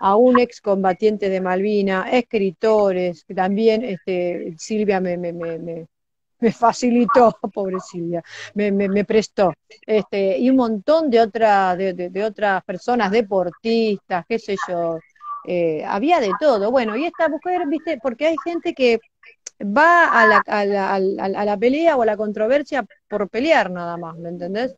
a un excombatiente de Malvina, escritores, que también Silvia me facilitó, pobre Silvia, me prestó, y un montón de otras personas, deportistas, qué sé yo, había de todo. Bueno, y esta mujer, viste, porque hay gente que va a la pelea o a la controversia por pelear nada más, ¿me entendés?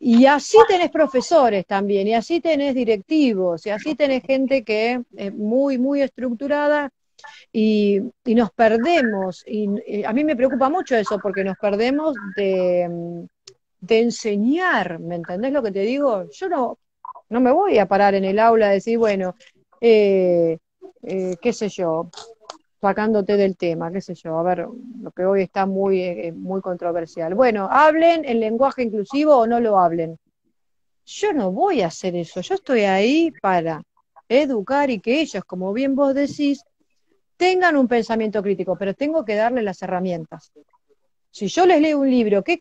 Y así tenés profesores también, y así tenés directivos, y así tenés gente que es muy, muy estructurada y nos perdemos. Y a mí me preocupa mucho eso, porque nos perdemos de enseñar, ¿me entendés lo que te digo? Yo no me voy a parar en el aula a decir, bueno, eh, qué sé yo, sacándote del tema, qué sé yo, a ver, lo que hoy está muy, muy controversial. Bueno, hablen el lenguaje inclusivo o no lo hablen. Yo no voy a hacer eso, yo estoy ahí para educar y que ellos, como bien vos decís, tengan un pensamiento crítico, pero tengo que darles las herramientas. Si yo les leo un libro, ¿qué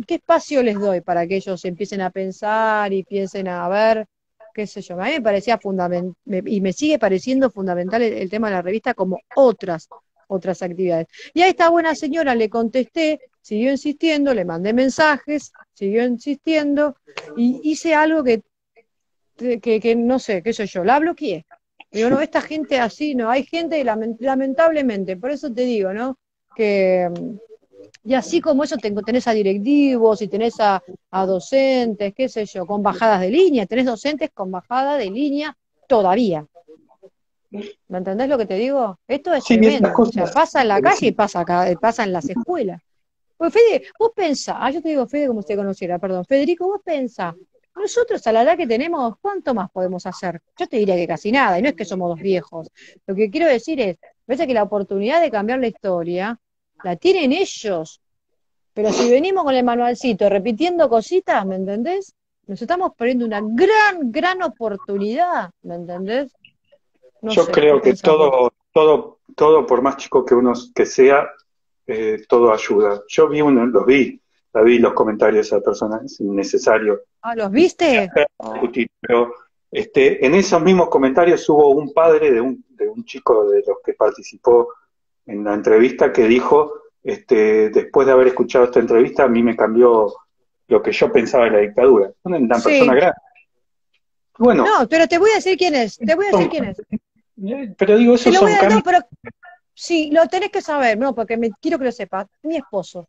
espacio les doy para que ellos empiecen a pensar y piensen a ver, qué sé yo? A mí me parecía fundamental, y me sigue pareciendo fundamental el tema de la revista como otras actividades. Y a esta buena señora le contesté, siguió insistiendo, le mandé mensajes, siguió insistiendo, y hice algo que no sé, qué sé yo, la bloqueé. Digo, no, esta gente así, no, hay gente, lamentablemente, por eso te digo, ¿no? Que y así como eso tenés a directivos y tenés a docentes, qué sé yo, con bajadas de línea, tenés docentes con bajada de línea todavía. ¿Me entendés lo que te digo? Esto es Sí, estas tremendo. O sea, cosas. pasa en la calle y pasa acá, pasa en las escuelas. Pues Fede, vos pensás, yo te digo Fede como usted conociera, perdón, Federico, vos pensás, nosotros a la edad que tenemos, ¿cuánto más podemos hacer? Yo te diría que casi nada, y no es que somos dos viejos. Lo que quiero decir es, parece que la oportunidad de cambiar la historia la tienen ellos. Pero si venimos con el manualcito repitiendo cositas, ¿me entendés? Nos estamos perdiendo una gran, gran oportunidad, ¿me entendés? No Yo sé, ¿qué creo que pensás vos? todo, por más chico que uno que sea, todo ayuda. La vi los comentarios de esa persona, es innecesario Ah, ¿los viste? Oh, discutir, pero en esos mismos comentarios hubo un padre de un chico de los que participó en la entrevista que dijo, después de haber escuchado esta entrevista, a mí me cambió lo que yo pensaba de la dictadura. Una persona sí. grande. Bueno, No, pero te voy a decir quién es. Te voy a decir quién es. pero digo, Te esos lo voy son a... No, cambios. pero sí, lo tenés que saber, no, porque quiero que lo sepas. Mi esposo.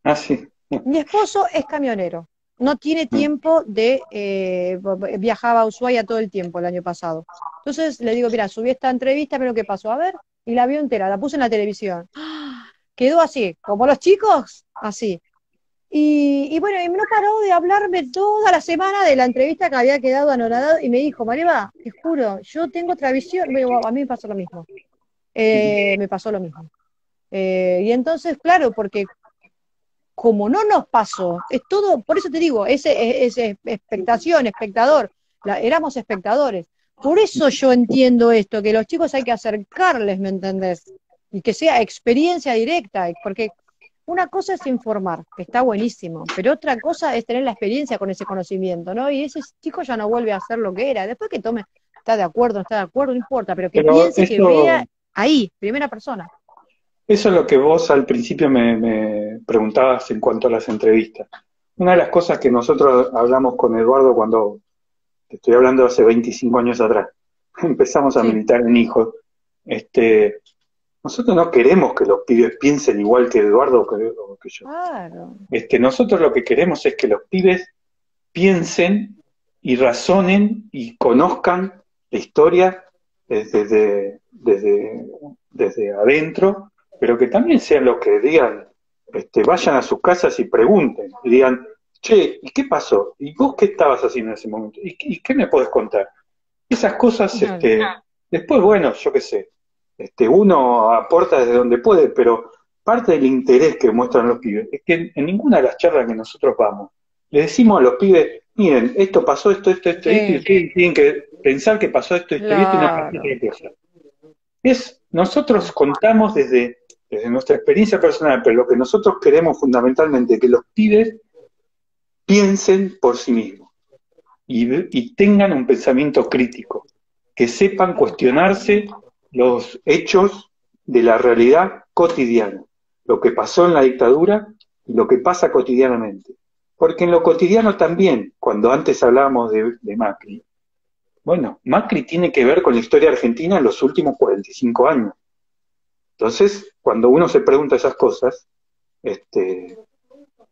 Ah, sí. Mi esposo es camionero. No tiene tiempo de... viajaba a Ushuaia todo el tiempo el año pasado. Entonces le digo, mira, subí esta entrevista, pero ¿qué pasó? A ver, y la vio entera, la puse en la televisión. Quedó así, como los chicos, así. Y bueno, y no paró de hablarme toda la semana de la entrevista que había quedado anonadado y me dijo, Mariva, te juro, yo tengo otra visión. Bueno, a mí me pasó lo mismo. Me pasó lo mismo. Y entonces, claro, porque como no nos pasó, es todo, por eso te digo, ese expectación, espectador, éramos espectadores. Por eso yo entiendo esto, que los chicos hay que acercarles, ¿me entendés? Y que sea experiencia directa, porque una cosa es informar, que está buenísimo, pero otra cosa es tener la experiencia con ese conocimiento, ¿no? Y ese chico ya no vuelve a ser lo que era. Después que tome, está de acuerdo, no está de acuerdo, no importa, pero que Pero piense, que vea ahí, primera persona. eso es lo que vos al principio me preguntabas en cuanto a las entrevistas. Una de las cosas que nosotros hablamos con Eduardo cuando, te estoy hablando hace 25 años atrás, empezamos a Sí, militar en hijos, nosotros no queremos que los pibes piensen igual que Eduardo o que yo. claro. Nosotros lo que queremos es que los pibes piensen y razonen y conozcan la historia desde adentro, pero que también sean los que digan, vayan a sus casas y pregunten, y digan, che, ¿y qué pasó? ¿Y vos qué estabas haciendo en ese momento? ¿Y qué me podés contar? Esas cosas, Claro. después, bueno, yo qué sé, uno aporta desde donde puede, pero parte del interés que muestran los pibes es que en ninguna de las charlas que nosotros vamos, le decimos a los pibes, miren, esto pasó, esto, y Sí, ustedes tienen que pensar que pasó esto, y esto, y no pasó claro. otra cosa. Nosotros contamos desde nuestra experiencia personal, pero lo que nosotros queremos fundamentalmente es que los pibes piensen por sí mismos y tengan un pensamiento crítico, que sepan cuestionarse los hechos de la realidad cotidiana, lo que pasó en la dictadura y lo que pasa cotidianamente. Porque en lo cotidiano también, cuando antes hablábamos de Macri, bueno, Macri tiene que ver con la historia argentina en los últimos 45 años. Entonces, cuando uno se pregunta esas cosas,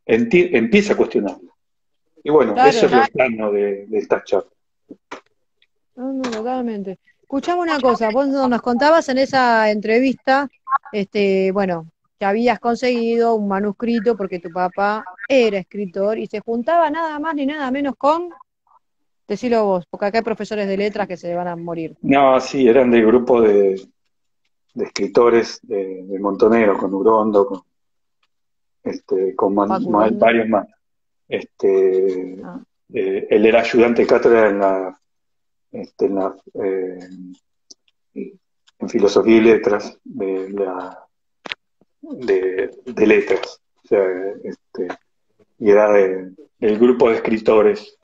empieza a cuestionarlas. Y bueno, eso Claro, es lo plano de esta charla. no, no, totalmente. Escuchame una cosa, vos nos contabas en esa entrevista, bueno, que habías conseguido un manuscrito porque tu papá era escritor y se juntaba nada más ni nada menos con, decilo vos, porque acá hay profesores de letras que se van a morir. No, sí, eran del grupo de escritores de Montonero, con Urondo, con Facundo. varios más. Este, Ah, él era ayudante de cátedra este, en, la, eh, en filosofía y letras de letras. O sea, y era del grupo de escritores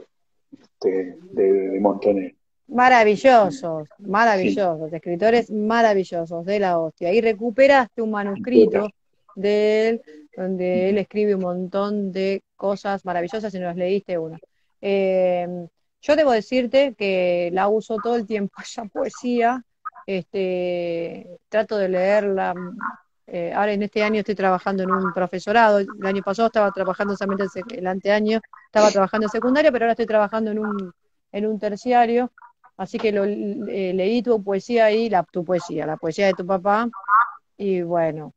de Montonero. maravillosos, Sí, maravillosos, escritores maravillosos de la hostia. Ahí recuperaste un total. manuscrito de él, donde él escribe un montón de cosas maravillosas y nos leíste una. Eh, yo debo decirte que la uso todo el tiempo, esa poesía, trato de leerla. Ahora en este año estoy trabajando en un profesorado, el año pasado estaba trabajando solamente el anteaño, estaba trabajando en secundaria, pero ahora estoy trabajando en un terciario. Así que leí tu poesía ahí, tu poesía, la poesía de tu papá, y bueno,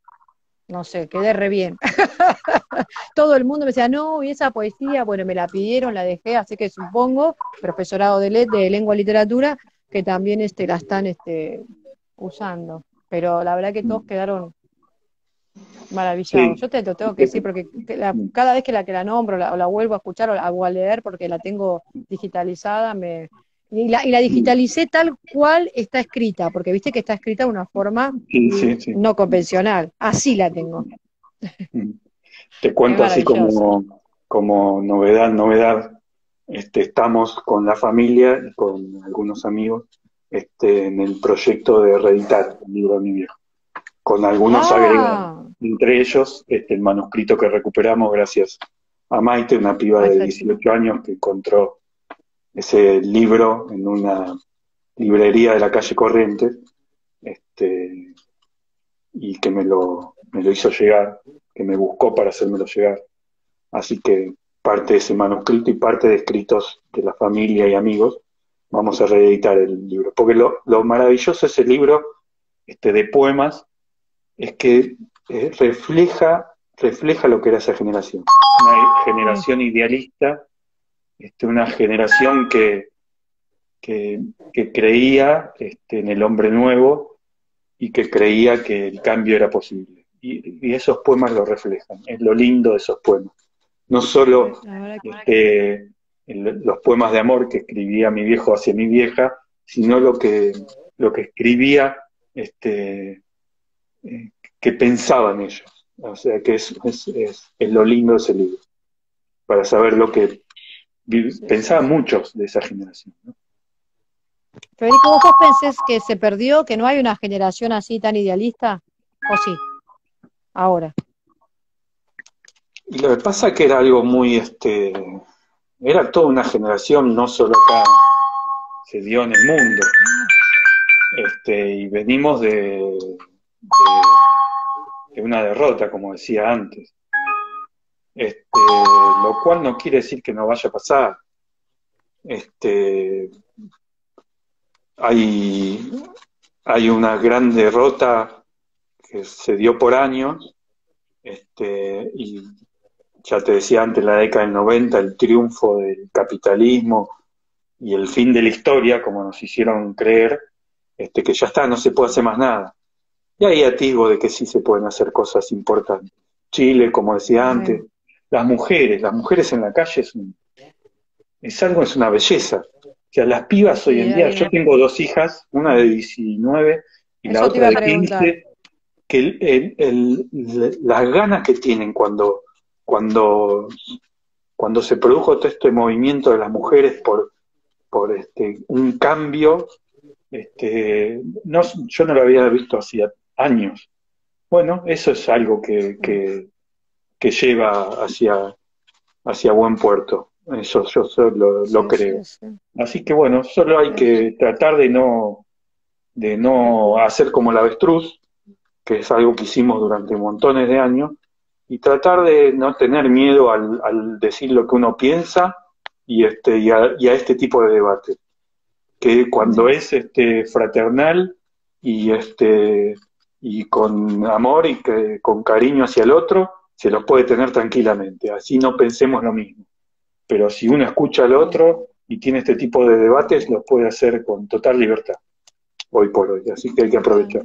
no sé, quedé re bien. Todo el mundo me decía, no, y esa poesía, bueno, me la pidieron, la dejé, así que supongo, profesorado de lengua y literatura, que también la están usando. Pero la verdad que todos quedaron maravillados. Sí, Yo te lo tengo que decir, porque cada vez que la nombro, la vuelvo a escuchar o a leer, porque la tengo digitalizada, y la digitalicé tal cual está escrita, porque viste que está escrita de una forma sí, sí, sí. no convencional. Así la tengo. Te Es cuento así maravilloso. como novedad. Estamos con la familia y con algunos amigos en el proyecto de reeditar el libro de mi viejo, con algunos agregados, Ah, entre ellos el manuscrito que recuperamos gracias a Maite, una piba ahí de está. 18 años que encontró ese libro en una librería de la calle Corrientes, este, y que me lo hizo llegar, que me buscó para hacérmelo llegar. Así que parte de ese manuscrito y parte de escritos de la familia y amigos, vamos a reeditar el libro. Porque lo maravilloso de ese libro de poemas es que refleja lo que era esa generación. Una Sí. generación idealista, una generación que, que creía en el hombre nuevo y que creía que el cambio era posible. Y esos poemas lo reflejan, es lo lindo de esos poemas. No solo La verdad que los poemas de amor que escribía mi viejo hacia mi vieja, sino lo que escribía, que pensaban ellos. O sea que es lo lindo de ese libro, para saber lo que sí, sí, pensaban sí. muchos de esa generación, ¿no? Federico, ¿vos pensés que se perdió, que no hay una generación así tan idealista? ¿O sí? Ahora. Y lo que pasa es que era algo muy, era toda una generación, no solo acá, se dio en el mundo. Y venimos de una derrota, como decía antes. Lo cual no quiere decir que no vaya a pasar. Este, hay, hay una gran derrota que se dio por años, y ya te decía antes, en la década del 90, el triunfo del capitalismo y el fin de la historia, como nos hicieron creer, que ya está, no se puede hacer más nada. Y hay atisbo de que sí se pueden hacer cosas importantes. Chile, como decía antes, Sí, las mujeres en la calle es una belleza. O sea, las pibas hoy sí, en día, yo tengo dos hijas, una de 19 y la eso te otra iba a de preguntar. 15, que las ganas que tienen cuando, cuando se produjo todo este movimiento de las mujeres por un cambio, no, yo no lo había visto hacía años. Bueno, eso es algo que lleva hacia buen puerto. Eso yo solo lo Sí, creo. sí, sí. Así que bueno, solo hay Sí. que tratar de no hacer como el avestruz, que es algo que hicimos durante montones de años, y tratar de no tener miedo al decir lo que uno piensa y a este tipo de debate, que cuando es fraternal y y con amor y con cariño hacia el otro, se los puede tener tranquilamente, así no pensemos lo mismo. Pero si uno escucha al otro y tiene este tipo de debates, los puede hacer con total libertad, hoy por hoy, así que hay que aprovechar.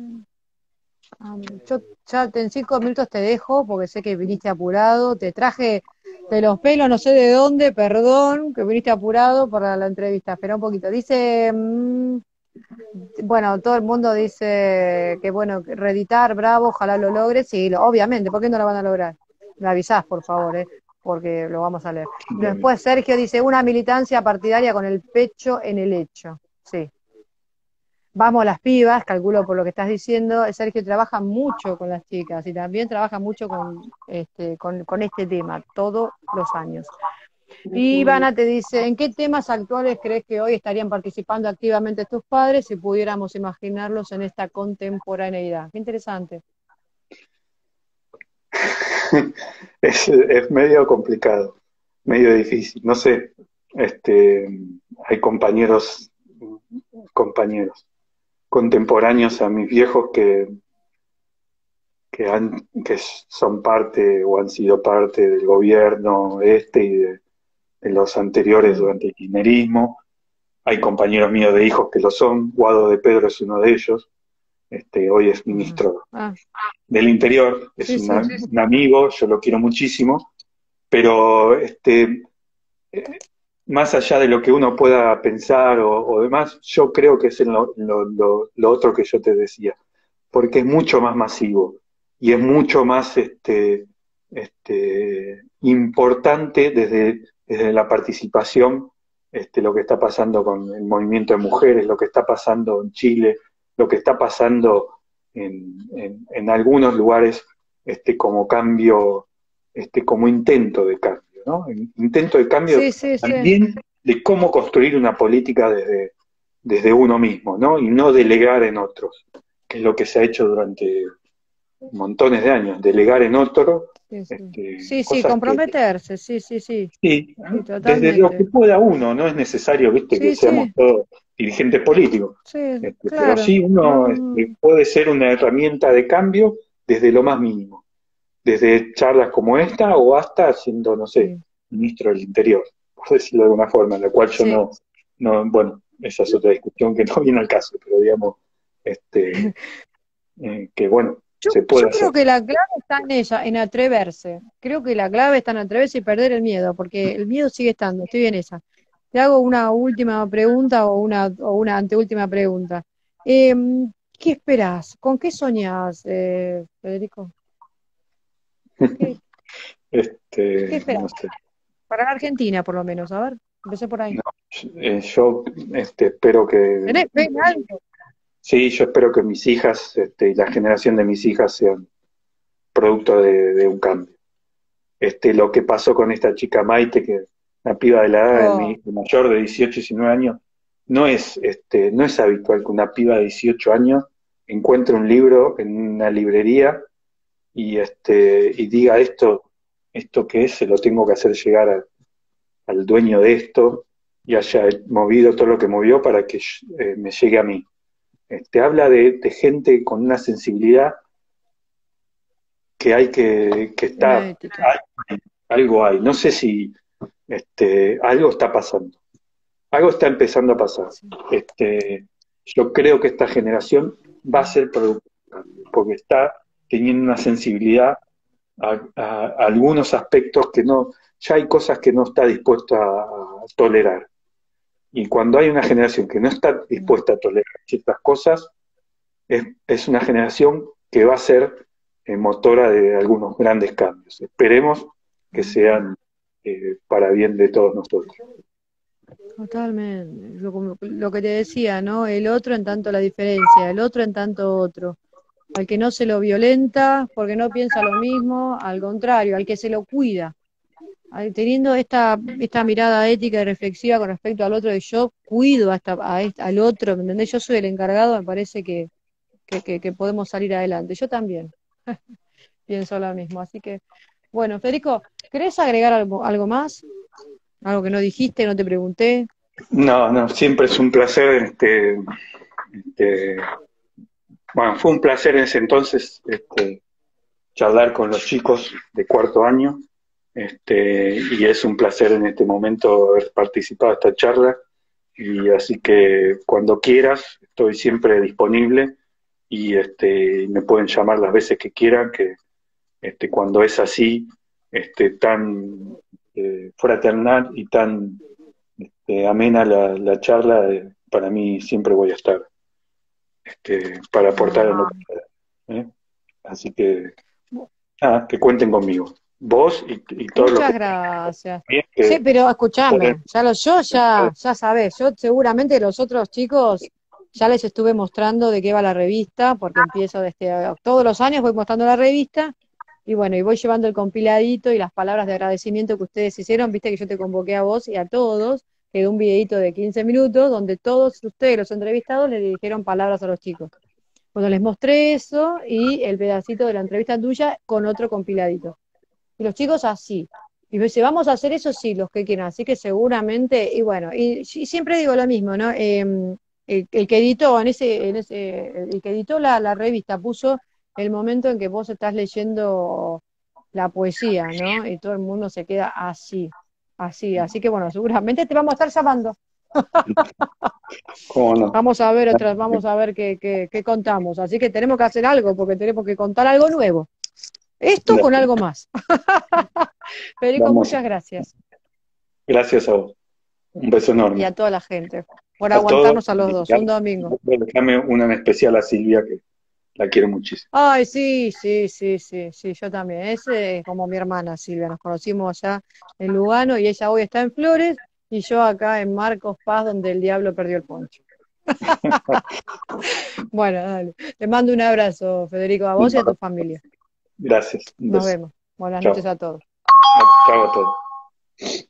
Yo ya en 5 minutos te dejo porque sé que viniste apurado, te traje de los pelos, no sé de dónde, perdón, que viniste apurado para la entrevista. Espera un poquito. Dice, bueno, todo el mundo dice que bueno, que reeditar, bravo, ojalá lo logres. Sí, obviamente, ¿por qué no lo van a lograr? Me avisás, por favor, porque lo vamos a leer. Después Sergio dice, una militancia partidaria con el pecho en el hecho. Sí. Vamos las pibas, calculo por lo que estás diciendo, Sergio trabaja mucho con las chicas y también trabaja mucho con este tema, todos los años. Y Ivana te dice, ¿en qué temas actuales crees que hoy estarían participando activamente tus padres si pudiéramos imaginarlos en esta contemporaneidad? Qué interesante. Es medio complicado, medio difícil. No sé, hay compañeros contemporáneos a mis viejos que son parte o han sido parte del gobierno y de los anteriores durante el kirchnerismo. Hay compañeros míos de hijos que lo son. Guado de Pedro es uno de ellos. Hoy es ministro del Interior, es un amigo, yo lo quiero muchísimo, pero más allá de lo que uno pueda pensar o demás, yo creo que es lo otro que yo te decía, porque es mucho más masivo y es mucho más importante desde la participación, lo que está pasando con el movimiento de mujeres, lo que está pasando en Chile, lo que está pasando en algunos lugares como cambio, como intento de cambio, ¿no? Intento de cambio también de cómo construir una política desde uno mismo, ¿no? Y no delegar en otros, que es lo que se ha hecho durante montones de años, delegar en otro. Comprometerse, sí, desde lo que pueda uno, no es necesario, que seamos todos dirigentes políticos, claro. Pero sí uno puede ser una herramienta de cambio desde lo más mínimo, desde charlas como esta o hasta siendo, no sé, ministro del Interior, por decirlo de alguna forma, en la cual yo bueno, esa es otra discusión que no viene al caso, pero digamos, que bueno, se puede hacer. Creo que la clave está en ella, en atreverse. Creo que la clave está en atreverse y perder el miedo, porque el miedo sigue estando, estoy en esa. Te hago una última pregunta o una anteúltima pregunta. ¿Qué esperás? ¿Con qué soñás, Federico? ¿Qué esperás? No sé. Para la Argentina, por lo menos, a ver, empecé por ahí. No, yo espero que... ¿Ven algo? Sí, yo espero que mis hijas y la generación de mis hijas sean producto de un cambio. Lo que pasó con esta chica Maite, que una piba de la edad de mi hijo mayor, de 18, 19 años, no es habitual que una piba de 18 años encuentre un libro en una librería y diga esto que es, se lo tengo que hacer llegar al dueño de esto y haya movido todo lo que movió para que me llegue a mí. Habla de gente con una sensibilidad que hay que estar, algo hay, no sé si algo está pasando, algo está empezando a pasar. Yo creo que esta generación va a ser productiva, porque está teniendo una sensibilidad a algunos aspectos que ya hay cosas que no está dispuesta a tolerar. Y cuando hay una generación que no está dispuesta a tolerar ciertas cosas, es una generación que va a ser motora de algunos grandes cambios. Esperemos que sean para bien de todos nosotros. Totalmente. Lo que te decía, ¿no? El otro en tanto la diferencia, el otro en tanto otro. Al que no se lo violenta porque no piensa lo mismo, al contrario, al que se lo cuida. Teniendo esta mirada ética y reflexiva con respecto al otro, de yo cuido al otro, ¿me entendés? Yo soy el encargado, me parece que podemos salir adelante. Yo también pienso lo mismo. Así que, bueno, Federico, ¿querés agregar algo más? Algo que no dijiste, no te pregunté. No, no, siempre es un placer, este, bueno, fue un placer en ese entonces, charlar con los chicos de cuarto año, y es un placer en este momento haber participado de esta charla, y así que cuando quieras, estoy siempre disponible, y me pueden llamar las veces que quieran, que cuando es así, tan fraternal y tan amena la charla, para mí siempre voy a estar para aportar en lo Ah, que pueda, ¿eh? Así que, nada, que cuenten conmigo. Vos y todos los que muchas gracias. también, Sí, que pero poder, escúchame, yo ya sabés, yo seguramente los otros chicos ya les estuve mostrando de qué va la revista, porque empiezo todos los años voy mostrando la revista, y bueno, y voy llevando el compiladito y las palabras de agradecimiento que ustedes hicieron, viste que yo te convoqué a vos y a todos, quedó un videito de 15 minutos donde todos ustedes, los entrevistados, le dirigieron palabras a los chicos. Bueno, les mostré eso y el pedacito de la entrevista tuya con otro compiladito. Y los chicos así. Y me dice, vamos a hacer eso, sí, los que quieran. Así que seguramente, y bueno, y siempre digo lo mismo, ¿no? El que editó, el que editó la revista puso el momento en que vos estás leyendo la poesía, ¿no? Y todo el mundo se queda así, así. Así que bueno, seguramente te vamos a estar llamando. cómo no. Vamos a ver qué contamos. Así que tenemos que hacer algo, porque tenemos que contar algo nuevo. Esto con algo más. Federico, Vamos, muchas gracias. gracias a vos. Un beso Y enorme. a toda la gente por A todos. aguantarnos a los dos, un domingo. Déjame una en especial a Silvia, que la quiero muchísimo. Ay, sí, sí, sí, sí, sí, yo también. Es como mi hermana Silvia, nos conocimos allá en Lugano y ella hoy está en Flores y yo acá en Marcos Paz, donde el diablo perdió el poncho. Bueno, dale. Te mando un abrazo, Federico, a vos y a tu familia. Gracias. Un Nos beso. vemos. Buenas noches Chao. a todos. Chao a todos.